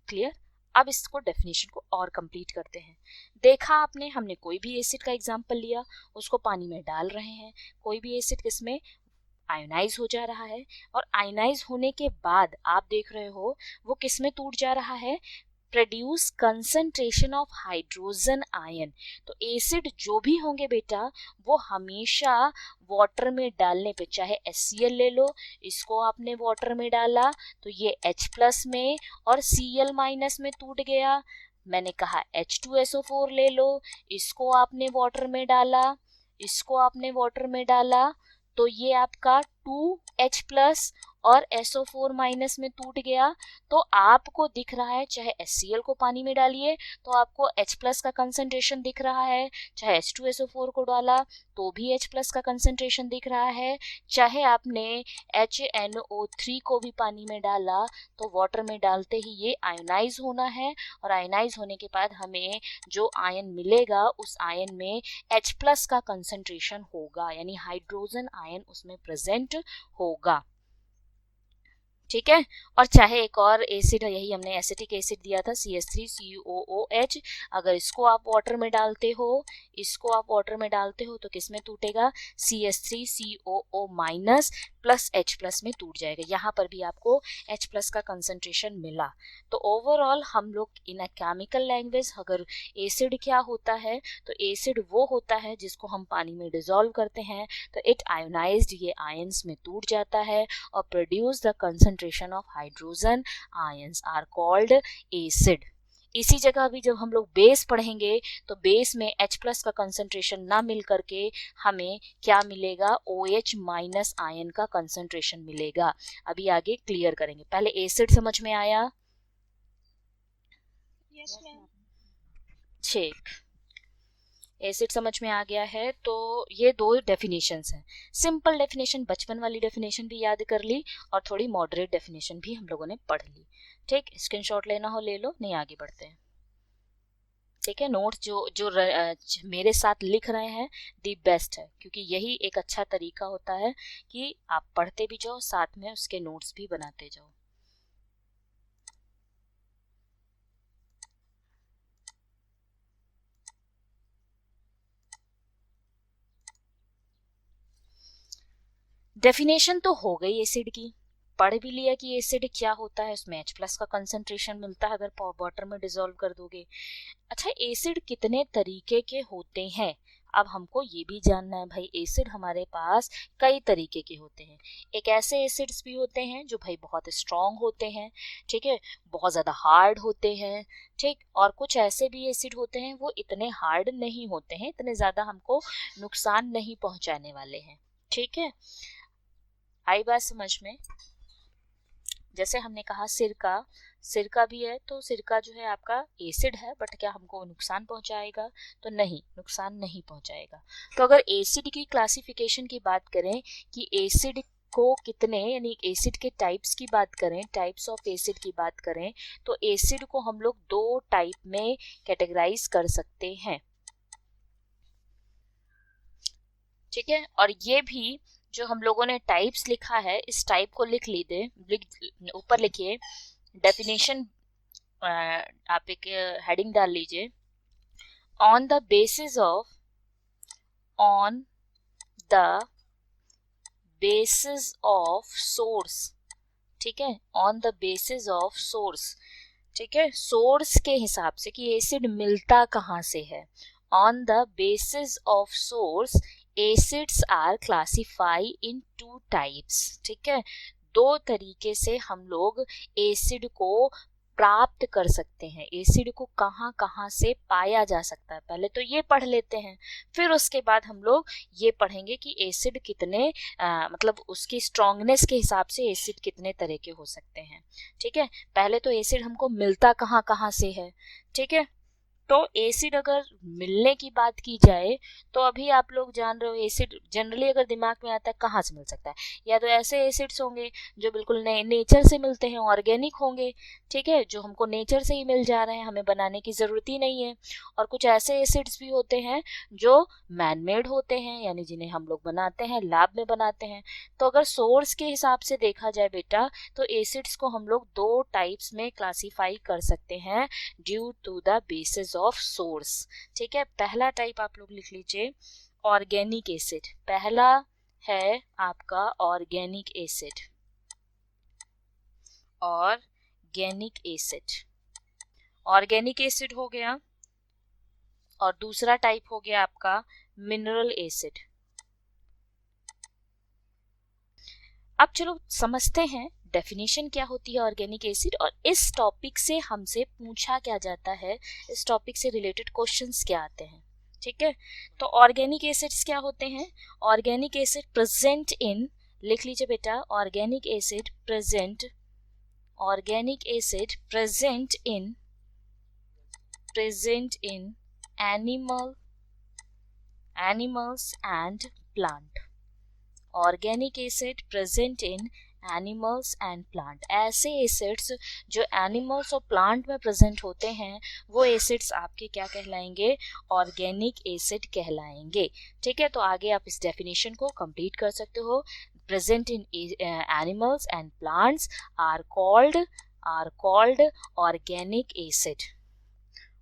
Clear? अब इसको definition को और complete करते हैं। देखा आपने, हमने कोई भी एसिड का एग्जांपल लिया, उसको पानी में डाल रहे हैं, कोई भी एसिड किसमें आयोनाइज हो जा रहा है, और आयोनाइज होने के बाद आप देख रहे हो वो किसमें टूट जा रहा है? Produce concentration of hydrogen ion. तो एसिड जो भी होंगे बेटा वो हमेशा वाटर में डालने पे, चाहे HCl ले लो, इसको आपने वाटर में डाला तो ये H प्लस में और Cl माइनस में टूट गया। मैंने कहा H2SO4 ले लो, इसको आपने वाटर में डाला, तो ये आपका 2H प्लस और SO4 माइनस में टूट गया। तो आपको दिख रहा है, चाहे HCl को पानी में डालिए तो आपको H प्लस का कंसंट्रेशन दिख रहा है, चाहे H2SO4 को डाला तो भी H प्लस का कंसंट्रेशन दिख रहा है, चाहे आपने HNO3 को भी पानी में डाला तो वाटर में डालते ही ये आयोनाइज होना है, और आयोनाइज होने के बाद हमें जो आयन मिलेगा उस आयन में H प्लस का कंसंट्रेशन होगा, यानी हाइड्रोजन आयन उसमें प्रेजेंट होगा। ठीक है, और चाहे एक और एसिड है, यही हमने एसिटिक एसिड दिया था CH3COOH, अगर इसको आप वाटर में डालते हो तो किस में टूटेगा? CH3COO minus plus H plus में टूट जाएगा। यहाँ पर भी आपको H प्लस का कंसंट्रेशन मिला। तो ओवरऑल हम लोग इन अ केमिकल लैंग्वेज अगर एसिड क्या होता है, तो एसिड वो होता है जिसको हम पानी में डिसॉल्व करते हैं तो इट आयोनाइज्ड, ये आयंस में टूट जाता है और produce the concentration of hydrogen ions are called acid. इसी जगह भी जब हम लोग बेस पढ़ेंगे तो बेस में H प्लस का कंसंट्रेशन ना मिल करके हमें क्या मिलेगा? OH माइनस आयन का कंसंट्रेशन मिलेगा। अभी आगे क्लियर करेंगे, पहले एसिड समझ में आया? Yes ma'am. ठीक, एसिड समझ में आ गया है। तो ये दो डेफिनेशंस हैं, सिंपल डेफिनेशन, बचपन वाली डेफिनेशन भी याद कर ली और थोड़ी मॉडरेट डेफिनेशन भी हम लोगों ने पढ़ ली। ठीक, स्क्रीनशॉट लेना हो ले लो, नहीं आगे बढ़ते हैं। ठीक है, नोट्स जो मेरे साथ लिख रहे हैं दी बेस्ट है, क्योंकि यही एक अच्छा तरीका होता है कि आप पढ़ते भी जाओ साथ में उसके नोट्स भी बनाते जाओ। डेफिनेशन तो हो गई एसिड की, पढ़ भी लिया कि एसिड क्या होता है, उसमें H प्लस का कंसंट्रेशन मिलता है अगर वाटर में डिसॉल्व कर दोगे। अच्छा, एसिड कितने तरीके के होते हैं? अब हमको ये भी जानना है भाई, एसिड हमारे पास कई तरीके के होते हैं। एक ऐसे एसिड्स भी होते हैं जो भाई बहुत स्ट्रॉन्ग होते हैं, ठीक है, बहुत ज़्यादा हार्ड होते हैं, ठीक, और कुछ ऐसे भी एसिड होते हैं वो इतने हार्ड नहीं होते हैं, इतने ज़्यादा हमको नुकसान नहीं पहुंचाने वाले हैं। ठीक है, आई बात समझ में? जैसे हमने कहा सिरका भी है, तो सिरका जो है आपका एसिड है, बट क्या हमको नुकसान पहुंचाएगा? तो नहीं, नुकसान नहीं पहुंचाएगा। तो अगर एसिड की क्लासिफिकेशन की बात करें कि एसिड को कितने, यानी एसिड के टाइप्स की बात करें, टाइप्स ऑफ एसिड की बात करें, तो एसिड को हम लोग दो टाइप में कैटेगराइज कर सकते हैं। ठीक है, और ये भी जो हम लोगों ने टाइप्स लिखा है, इस टाइप को लिख लीजिए, ऊपर लिखिए डेफिनेशन आप एक हेडिंग डाल लीजिए, on the basis of source, ठीक है, on the basis of source, ठीक है, सोर्स के हिसाब से कि एसिड मिलता कहाँ से है। On the basis of source acids are classify in 2 types, ठीक है, 2 तरीके से हम लोग एसिड को प्राप्त कर सकते हैं, एसिड को कहाँ कहाँ से पाया जा सकता है। पहले तो ये पढ़ लेते हैं, फिर उसके बाद हम लोग ये पढ़ेंगे कि एसिड कितने मतलब उसकी स्ट्रॉन्गनेस के हिसाब से एसिड कितने तरह के हो सकते हैं, ठीक है। पहले तो एसिड हमको मिलता कहाँ कहाँ से है, ठीक है। तो एसिड अगर मिलने की बात की जाए तो अभी आप लोग जान रहे हो एसिड जनरली अगर दिमाग में आता है कहाँ से मिल सकता है, या तो ऐसे एसिड्स होंगे जो बिल्कुल नेचर से मिलते हैं, ऑर्गेनिक होंगे, ठीक है, जो हमको नेचर से ही मिल जा रहे हैं, हमें बनाने की ज़रूरत ही नहीं है। और कुछ ऐसे एसिड्स भी होते हैं जो मैनमेड होते हैं, यानी जिन्हें हम लोग बनाते हैं, लैब में बनाते हैं। तो अगर सोर्स के हिसाब से देखा जाए बेटा तो एसिड्स को हम लोग 2 टाइप्स में क्लासीफाई कर सकते हैं due to the basis of source, ठीक है। पहला टाइप आप लोग लिख लीजिए ऑर्गेनिक एसिड, पहला है आपका organic acid, organic acid, organic acid हो गया। और दूसरा टाइप हो गया आपका मिनरल एसिड। अब चलो समझते हैं डेफिनेशन क्या होती है ऑर्गेनिक एसिड, और इस टॉपिक से हमसे पूछा क्या जाता है, इस टॉपिक से रिलेटेड क्वेश्चंस क्या आते हैं, ठीक है। तो ऑर्गेनिक एसिड्स क्या होते हैं, ऑर्गेनिक एसिड प्रेजेंट इन, लिख लीजिए बेटा, organic acid present, organic acid present in animals and plant, organic acid present in animals and plant. ऐसे एसिड्स जो एनिमल्स और प्लांट में प्रेजेंट होते हैं वो एसिड्स आपके क्या कहलाएंगे, ऑर्गेनिक एसिड कहलाएंगे, ठीक है। तो आगे आप इस डेफिनेशन को कंप्लीट कर सकते हो, present in animals and plants are called organic acid.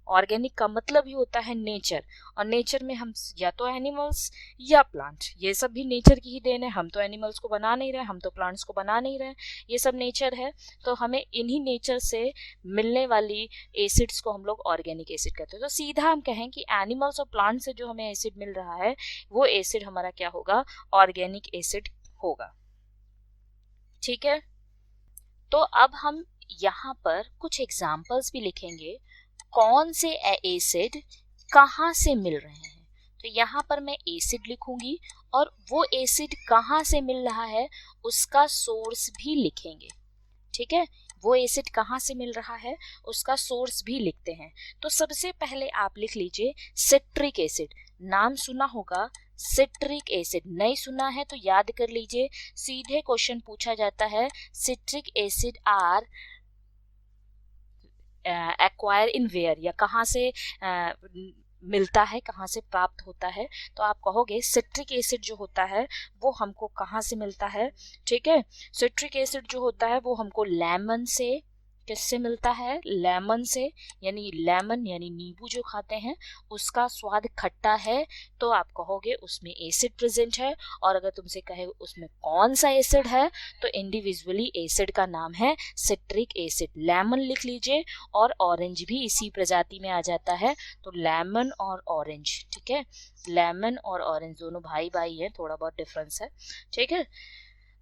Organic का मतलब ही होता है नेचर, और नेचर में हम या तो एनिमल्स या प्लांट, ये सब भी नेचर की ही देन है, हम तो एनिमल्स को बना नहीं रहे, हम तो प्लांट्स को बना नहीं रहे, ये सब नेचर है। तो हमें इन्हीं नेचर से मिलने वाली एसिड्स को हम लोग ऑर्गेनिक एसिड कहते हैं। तो सीधा हम कहें कि एनिमल्स और प्लांट से जो हमें एसिड मिल रहा है वो एसिड हमारा क्या होगा, ऑर्गेनिक एसिड होगा, ठीक है। तो अब हम यहाँ पर कुछ एग्जाम्पल्स भी लिखेंगे कौन से एसिड कहाँ से मिल रहे हैं। तो यहाँ पर मैं एसिड लिखूंगी और वो एसिड कहाँ से मिल रहा है उसका सोर्स भी लिखेंगे, ठीक है। वो एसिड कहाँ से मिल रहा है उसका सोर्स भी लिखते हैं। तो सबसे पहले आप लिख लीजिए सिट्रिक एसिड, नाम सुना होगा सिट्रिक एसिड, नहीं सुना है तो याद कर लीजिए, सीधे क्वेश्चन पूछा जाता है citric acid are acquire in where, या कहाँ से मिलता है, कहाँ से प्राप्त होता है। तो आप कहोगे सिट्रिक एसिड जो होता है वो हमको कहाँ से मिलता है, ठीक है। सिट्रिक एसिड जो होता है वो हमको लेमन से, किससे मिलता है, लेमन से, यानी लेमन यानी नींबू जो खाते हैं उसका स्वाद खट्टा है तो आप कहोगे उसमें एसिड प्रेजेंट है। और अगर तुमसे कहे उसमें कौन सा एसिड है तो इंडिविजुअली एसिड का नाम है सिट्रिक एसिड। लेमन लिख लीजिए, और ऑरेंज भी इसी प्रजाति में आ जाता है, तो लेमन और ऑरेंज, ठीक है। लेमन और ऑरेंज दोनों भाई भाई है, थोड़ा बहुत डिफरेंस है, ठीक है।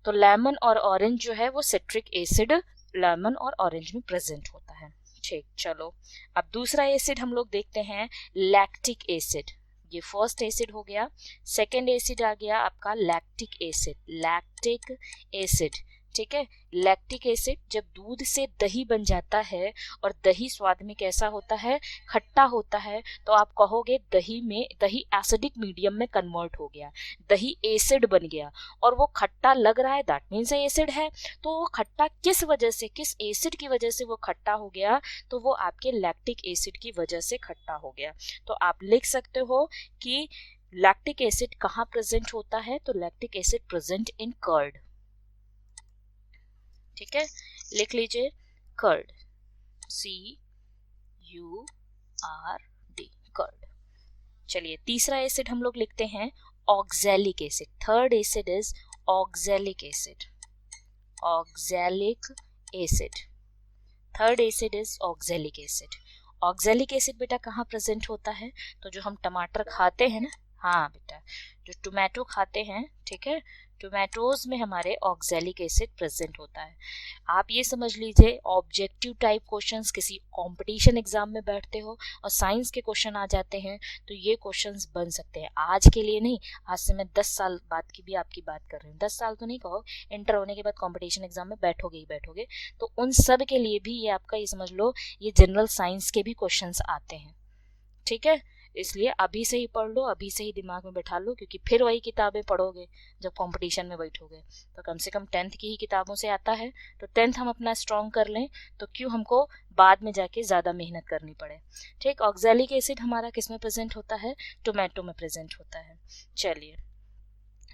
तो लेमन और ऑरेंज जो है वो सिट्रिक एसिड लेमन और ऑरेंज में प्रेजेंट होता है, ठीक। चलो अब दूसरा एसिड हम लोग देखते हैं लैक्टिक एसिड। ये फर्स्ट एसिड हो गया, सेकेंड एसिड आ गया आपका लैक्टिक एसिड, लैक्टिक एसिड, ठीक है। लैक्टिक एसिड जब दूध से दही बन जाता है और दही स्वाद में कैसा होता है, खट्टा होता है, तो आप कहोगे दही एसिडिक मीडियम में कन्वर्ट हो गया, दही एसिड बन गया और वो खट्टा लग रहा है, दैट मीन्स एसिड है। तो वो खट्टा किस वजह से, किस एसिड की वजह से वो खट्टा हो गया, तो वो आपके लैक्टिक एसिड की वजह से खट्टा हो गया। तो आप लिख सकते हो कि लैक्टिक एसिड कहाँ प्रेजेंट होता है, तो lactic acid present in curd, ठीक है। लिख लीजिए कर्ड, CURD, कर्ड। चलिए तीसरा एसिड हम लोग लिखते हैं oxalic acid. Third acid is oxalic acid, oxalic acid. Third acid is oxalic acid. Oxalic acid बेटा कहाँ प्रेजेंट होता है? तो जो हम टमाटर खाते हैं ना, हाँ बेटा, जो टोमेटो खाते हैं, ठीक है, टोमेटोज में हमारे ऑक्सैलिक एसिड प्रेजेंट होता है। आप ये समझ लीजिए ऑब्जेक्टिव टाइप क्वेश्चंस किसी कंपटीशन एग्जाम में बैठते हो और साइंस के क्वेश्चन आ जाते हैं तो ये क्वेश्चंस बन सकते हैं। आज के लिए नहीं, आज से मैं 10 साल बाद की भी आपकी बात कर रही हूँ। 10 साल तो नहीं कहो, इंटर होने के बाद कंपटीशन एग्जाम में बैठोगे ही बैठोगे, तो उन सब के लिए भी ये आपका, ये समझ लो, ये जनरल साइंस के भी क्वेश्चंस आते हैं, ठीक है। इसलिए अभी से ही पढ़ लो, अभी से ही दिमाग में बैठा लो, क्योंकि फिर वही किताबें पढ़ोगे जब कंपटीशन में बैठोगे। तो कम से कम 10th की ही किताबों से आता है, तो 10th हम अपना स्ट्रॉन्ग कर लें, तो क्यों हमको बाद में जाके ज़्यादा मेहनत करनी पड़े, ठीक। ऑक्सैलिक एसिड हमारा किस में प्रेजेंट होता है? टोमेटो में प्रेजेंट होता है। चलिए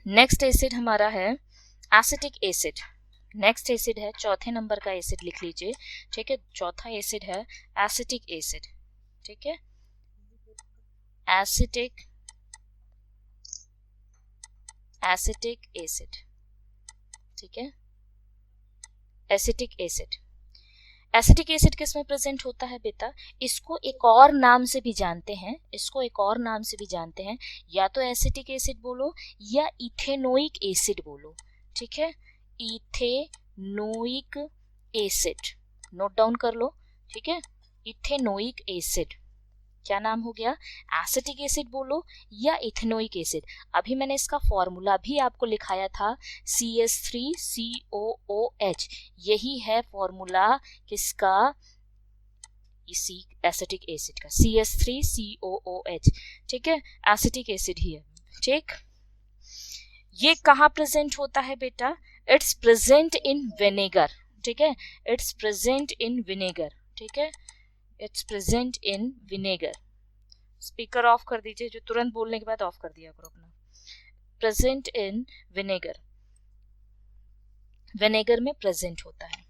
नेक्स्ट एसिड हमारा है एसिटिक एसिड। नेक्स्ट एसिड है, चौथे नंबर का एसिड लिख लीजिए, ठीक है। चौथा एसिड है एसिटिक एसिड, ठीक है। एसिटिक एसिड, ठीक है। एसिटिक एसिड, एसिटिक एसिड किस में प्रेजेंट होता है बेटा? इसको एक और नाम से भी जानते हैं, इसको एक और नाम से भी जानते हैं, या तो एसिटिक एसिड बोलो या इथेनोइक एसिड बोलो, ठीक है। इथेनोइक एसिड, नोट डाउन कर लो, ठीक है। इथेनोइक एसिड, क्या नाम हो गया? एसिटिक एसिड बोलो या इथेनोइक एसिड। अभी मैंने इसका फॉर्मूला भी आपको लिखाया था, CH3COOH, यही है फॉर्मूला किसका? इसी एसिटिक एसिड का, CH3COOH, ठीक है, एसिटिक एसिड ही है, ठीक। ये कहाँ प्रेजेंट होता है बेटा? इट्स प्रेजेंट इन विनेगर, ठीक है, इट्स प्रेजेंट इन विनेगर, ठीक है, it's present in vinegar. Speaker of कर दीजिए, जो तुरंत बोलने के बाद ऑफ कर दिया करो अपना। प्रेजेंट इन विनेगर, विनेगर में प्रेजेंट होता है।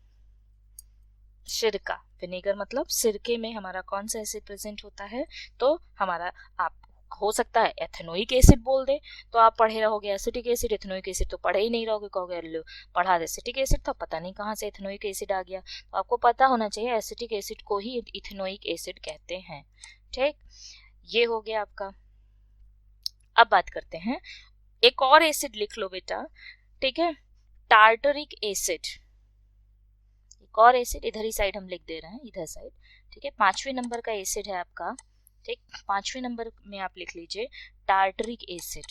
सिरका, विनेगर मतलब सिरके में हमारा कौन सा एसिड प्रेजेंट होता है? तो हमारा, आप हो सकता है एथेनोइक एसिड बोल दे तो आप पढ़े रहोगे एसिटिक एसिड, एथेनोइक एसिड तो पढ़े ही नहीं रहोगे, कहोगे लो पढ़ा एसिटिक एसिड था, पता नहीं कहाँ से एथेनोइक एसिड आ गया। तो आपको पता होना चाहिए एसिटिक एसिड को ही इथेनोइक एसिड कहते हैं, ठीक। ये हो गया आपका। अब बात करते हैं, एक और एसिड लिख लो बेटा, ठीक है, टार्टरिक एसिड। एक और एसिड इधर ही साइड हम लिख दे रहे हैं, इधर साइड, ठीक है। 5वें नंबर का एसिड है आपका, ठीक। 5वें नंबर में आप लिख लीजिए टार्टरिक एसिड,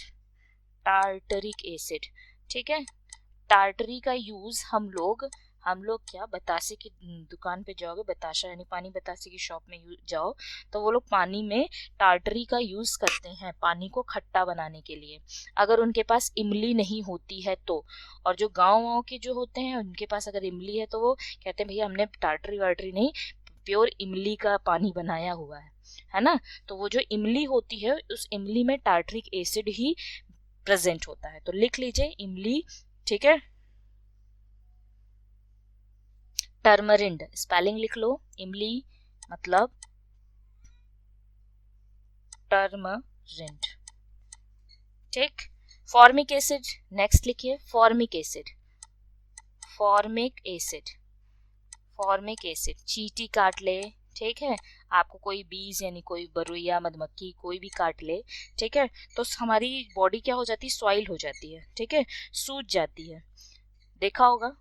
टार्टरिक एसिड, ठीक है। टार्टरी का यूज हम लोग क्या, बतासे की दुकान पे जाओगे, बताशा यानी पानी बतासे की शॉप में जाओ तो वो लोग पानी में टार्टरी का यूज करते हैं पानी को खट्टा बनाने के लिए, अगर उनके पास इमली नहीं होती है तो। और जो गाँव के जो होते हैं उनके पास अगर इमली है तो वो कहते हैं भैया हमने टार्टरी वार्टरी नहीं, प्योर इमली का पानी बनाया हुआ है ना। तो वो जो इमली होती है उस इमली में टार्टरिक एसिड ही प्रेजेंट होता है। तो लिख लीजिए इमली, ठीक है। टर्मरिंड, स्पेलिंग लिख लो, इमली मतलब टर्मरिंड, ठीक। फॉर्मिक एसिड, नेक्स्ट लिखिए formic acid, formic acid, formic acid, चींटी काट ले, ठीक है, आपको कोई बीज यानी कोई बरुइया मधुमक्खी कोई भी काट ले, ठीक है, तो हमारी बॉडी क्या हो जाती है? सॉइल हो जाती है, ठीक है, सूज जाती है। देखा होगा,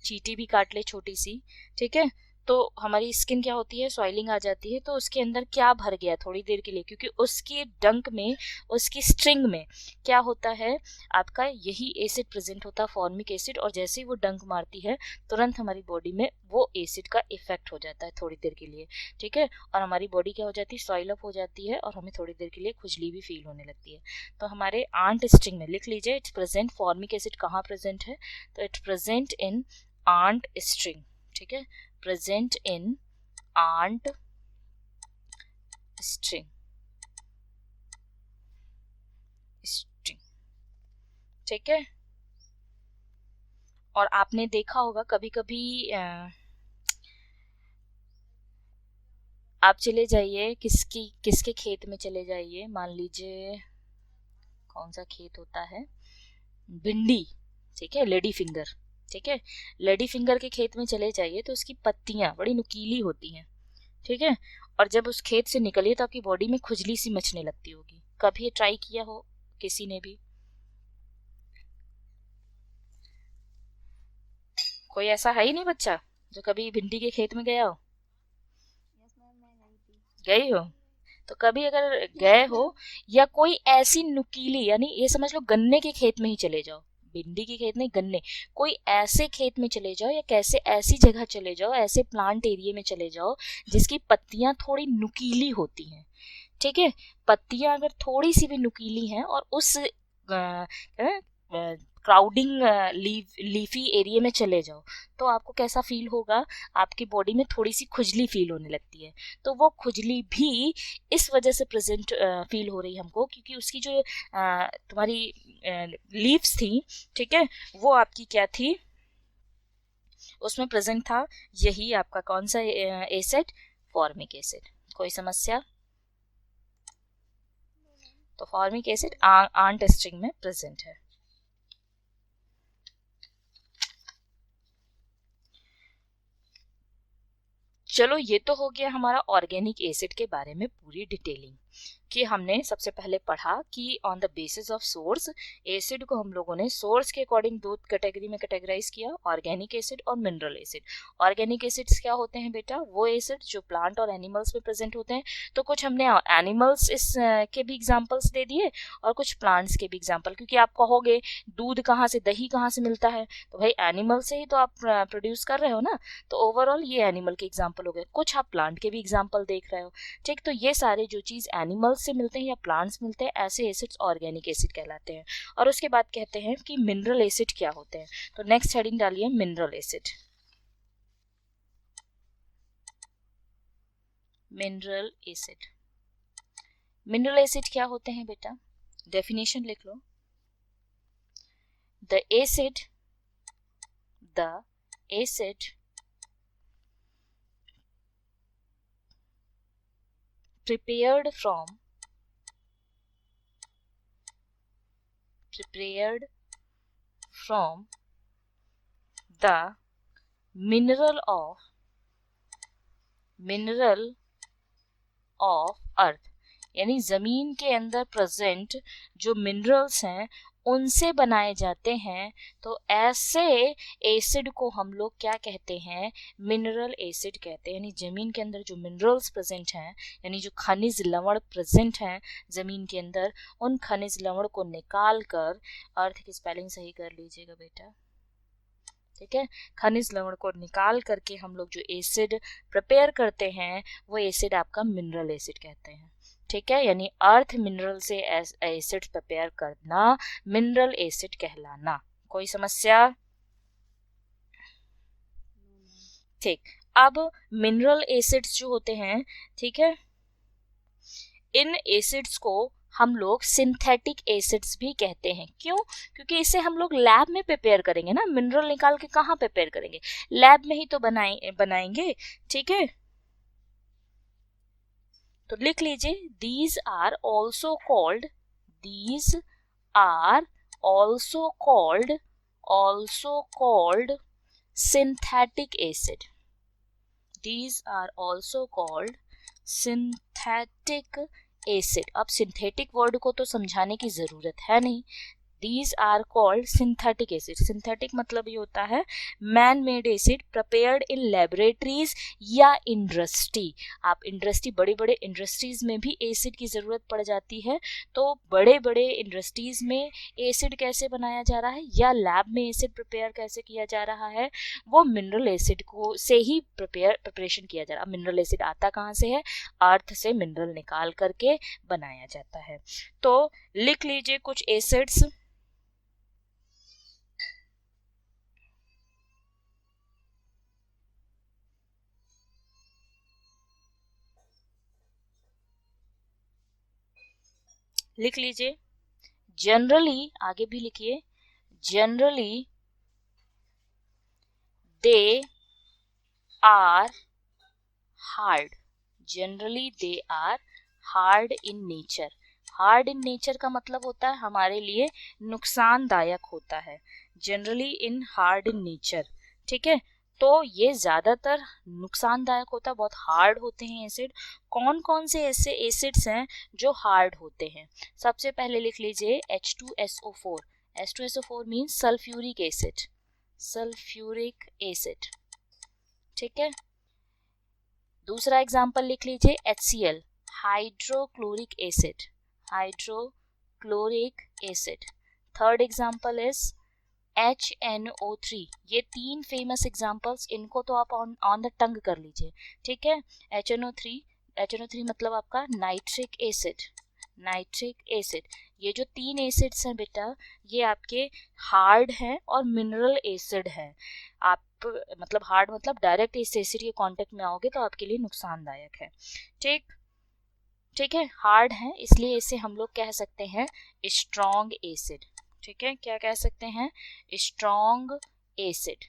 चींटी भी काट ले छोटी सी, ठीक है, तो हमारी स्किन क्या होती है? सॉइलिंग आ जाती है। तो उसके अंदर क्या भर गया थोड़ी देर के लिए, क्योंकि उसके डंक में, उसकी स्ट्रिंग में क्या होता है? आपका यही एसिड प्रेजेंट होता है, फॉर्मिक एसिड। और जैसे ही वो डंक मारती है तुरंत हमारी बॉडी में वो एसिड का इफेक्ट हो जाता है थोड़ी देर के लिए, ठीक है, और हमारी बॉडी क्या हो जाती है? सॉइल अप हो जाती है और हमें थोड़ी देर के लिए खुजली भी फील होने लगती है। तो हमारे आंट स्ट्रिंग में लिख लीजिए इट्स प्रेजेंट, फॉर्मिक एसिड कहाँ प्रेजेंट है? तो it's present in ant string, ठीक है, present in ant string, string, ठीक है। और आपने देखा होगा कभी कभी आप चले जाइए किसके खेत में चले जाइए, मान लीजिए कौन सा खेत होता है, भिंडी, ठीक है, लेडी फिंगर, ठीक है, लेडी फिंगर के खेत में चले जाइए तो उसकी पत्तियां बड़ी नुकीली होती हैं, ठीक है, और जब उस खेत से निकलिए तो आपकी बॉडी में खुजली सी मचने लगती होगी। कभी ट्राई किया हो किसी ने भी? कोई ऐसा है ही नहीं बच्चा जो कभी भिंडी के खेत में गया हो? गई हो? तो कभी अगर गए हो या कोई ऐसी नुकीली, यानी ये समझ लो गन्ने के खेत में ही चले जाओ, भिंडी के खेत नहीं, गन्ने, कोई ऐसे खेत में चले जाओ या कैसे ऐसी जगह चले जाओ, ऐसे प्लांट एरिया में चले जाओ जिसकी पत्तियां थोड़ी नुकीली होती हैं, ठीक है, पत्तियां अगर थोड़ी सी भी नुकीली हैं और उस क्राउडिंग लीफी एरिया में चले जाओ तो आपको कैसा फील होगा? आपकी बॉडी में थोड़ी सी खुजली फील होने लगती है। तो वो खुजली भी इस वजह से प्रेजेंट फील हो रही है हमको, क्योंकि उसकी जो तुम्हारी लीव्स थी, ठीक है, वो आपकी क्या थी, उसमें प्रेजेंट था यही आपका कौन सा एसिड, फॉर्मिक एसिड। कोई समस्या? तो फॉर्मिक एसिड आंट स्ट्रिंग में प्रेजेंट है। चलो ये तो हो गया हमारा ऑर्गेनिक एसिड के बारे में पूरी डिटेलिंग, कि हमने सबसे पहले पढ़ा कि on the basis of source acid को हम लोगों ने सोर्स के अकॉर्डिंग दो कैटेगरी में कैटेगराइज किया, ऑर्गेनिक एसिड और मिनरल एसिड। ऑर्गेनिक एसिड्स क्या होते हैं बेटा? वो एसिड जो प्लांट और एनिमल्स में प्रेजेंट होते हैं। तो कुछ हमने एनिमल्स इस के भी एग्जाम्पल्स दे दिए और कुछ प्लांट्स के भी एग्जाम्पल, क्योंकि आप कहोगे दूध कहाँ से, दही कहाँ से मिलता है, तो भाई एनिमल से ही तो आप प्रोड्यूस कर रहे हो ना, तो ओवरऑल ये एनिमल के एग्जाम्पल हो गए। कुछ आप प्लांट के भी एग्जाम्पल देख रहे हो, ठीक, तो ये सारे जो चीज एनिमल्स से मिलते हैं या प्लांट्स मिलते हैं, ऐसे एसिड्स ऑर्गेनिक एसिड कहलाते हैं। और उसके बाद कहते हैं कि मिनरल एसिड क्या होते हैं। तो नेक्स्ट हेडिंग डालिए mineral acid. Mineral acid, mineral acid क्या होते हैं बेटा? डेफिनेशन लिख लो। The acid prepared from the mineral of earth, यानी जमीन के अंदर प्रेजेंट जो मिनरल्स हैं उनसे बनाए जाते हैं। तो ऐसे एसिड को हम लोग क्या कहते हैं? मिनरल एसिड कहते हैं। यानी जमीन के अंदर जो मिनरल्स प्रेजेंट हैं, यानी जो खनिज लवण प्रेजेंट हैं जमीन के अंदर, उन खनिज लवण को निकाल कर, अर्थ की स्पेलिंग सही कर लीजिएगा बेटा, ठीक है, खनिज लवण को निकाल करके हम लोग जो एसिड प्रिपेयर करते हैं वो एसिड आपका मिनरल एसिड कहते हैं, ठीक है। यानी अर्थ मिनरल से एसिड प्रिपेयर करना मिनरल एसिड कहलाना। कोई समस्या? ठीक, अब मिनरल एसिड्स जो होते हैं, ठीक है, इन एसिड्स को हम लोग सिंथेटिक एसिड्स भी कहते हैं। क्यों? क्योंकि इसे हम लोग लैब में प्रिपेयर करेंगे ना, मिनरल निकाल के कहाँ प्रिपेयर करेंगे? लैब में ही तो बनाएंगे, ठीक है। तो लिख लीजिए, these are also called synthetic acid. These are also called synthetic acid. अब सिंथेटिक वर्ड को तो समझाने की जरूरत है नहीं। These are called synthetic acid. Synthetic मतलब ये होता है man made acid prepared in laboratories या इंडस्ट्री। आप इंडस्ट्री, बड़े बड़े इंडस्ट्रीज में भी एसिड की जरूरत पड़ जाती है। तो बड़े बड़े इंडस्ट्रीज में एसिड कैसे बनाया जा रहा है या लैब में एसिड प्रिपेयर कैसे किया जा रहा है, वो मिनरल एसिड को से ही प्रिपरेशन किया जा रहा है। मिनरल एसिड आता कहाँ से है? अर्थ से मिनरल निकाल करके बनाया जाता है। तो लिख लीजिए कुछ एसिड्स। लिख लीजिए, जनरली, आगे भी लिखिए, generally they are hard, generally they are hard in nature. Hard in nature का मतलब होता है हमारे लिए नुकसानदायक होता है, generally in hard in nature. ठीक है, तो ये ज्यादातर नुकसानदायक होता है, बहुत हार्ड होते हैं एसिड। कौन कौन से ऐसे एसिड्स हैं जो हार्ड होते हैं? सबसे पहले लिख लीजिए H2SO4। H2SO4 means sulphuric acid, sulphuric acid. ठीक है, दूसरा एग्जांपल लिख लीजिए HCl, hydrochloric acid, hydrochloric acid. Third example is HNO3। ये तीन फेमस एग्जांपल्स, इनको तो आप ऑन द टंग कर लीजिए। ठीक है, HNO3 मतलब आपका नाइट्रिक एसिड, नाइट्रिक एसिड। ये जो तीन एसिड्स हैं बेटा, ये आपके हार्ड हैं और मिनरल एसिड हैं। आप मतलब हार्ड मतलब डायरेक्ट इस एसिड के कांटेक्ट में आओगे तो आपके लिए नुकसानदायक है। ठीक है, हार्ड है इसलिए इसे हम लोग कह सकते हैं स्ट्रॉन्ग एसिड। ठीक है, क्या कह सकते हैं? Strong acid.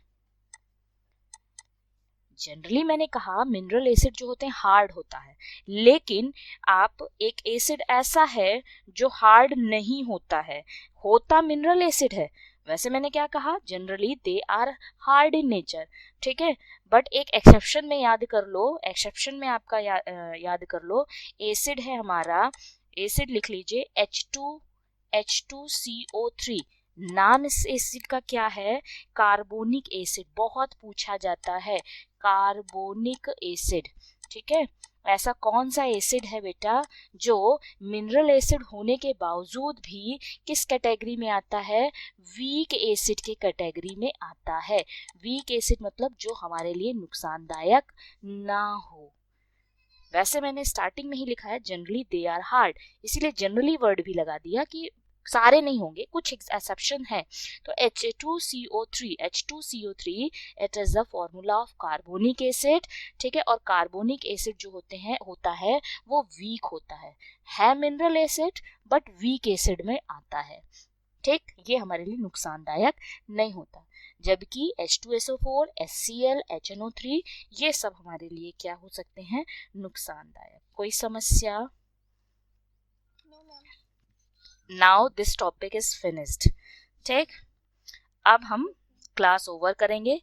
जनरली मैंने कहा मिनरल एसिड जो होते हैं हार्ड होता है, लेकिन आप एक एसिड ऐसा है जो हार्ड नहीं होता है, होता मिनरल एसिड है। वैसे मैंने क्या कहा, generally they are hard in nature. ठीक है, बट एक एक्सेप्शन में याद कर लो, एक्सेप्शन में आपका याद कर लो, एसिड है हमारा, एसिड लिख लीजिए H2CO3। नाम इस एसिड का क्या है? Carbonic acid. बहुत पूछा जाता है, कार्बोनिक एसिड। ठीक है, ऐसा कौन सा एसिड है बेटा जो मिनरल एसिड होने के बावजूद भी किस कैटेगरी में आता है? वीक एसिड के कैटेगरी में आता है। वीक एसिड मतलब जो हमारे लिए नुकसानदायक ना हो। वैसे मैंने स्टार्टिंग में ही लिखा है जनरली दे आर हार्ड, इसीलिए जनरली वर्ड भी लगा दिया कि सारे नहीं होंगे, कुछ एक्सेप्शन है। तो H2CO3 it is the formula of carbonic acid. ठीक है, और कार्बोनिक एसिड जो होता है वो वीक होता है mineral acid but weak acid में आता है। ठीक, ये हमारे लिए नुकसानदायक नहीं होता, जबकि H2SO4, HCl, HNO3 ये सब हमारे लिए क्या हो सकते हैं? नुकसानदायक। कोई समस्या? No, ma'am. Now this topic is finished. ठीक, अब हम क्लास ओवर करेंगे।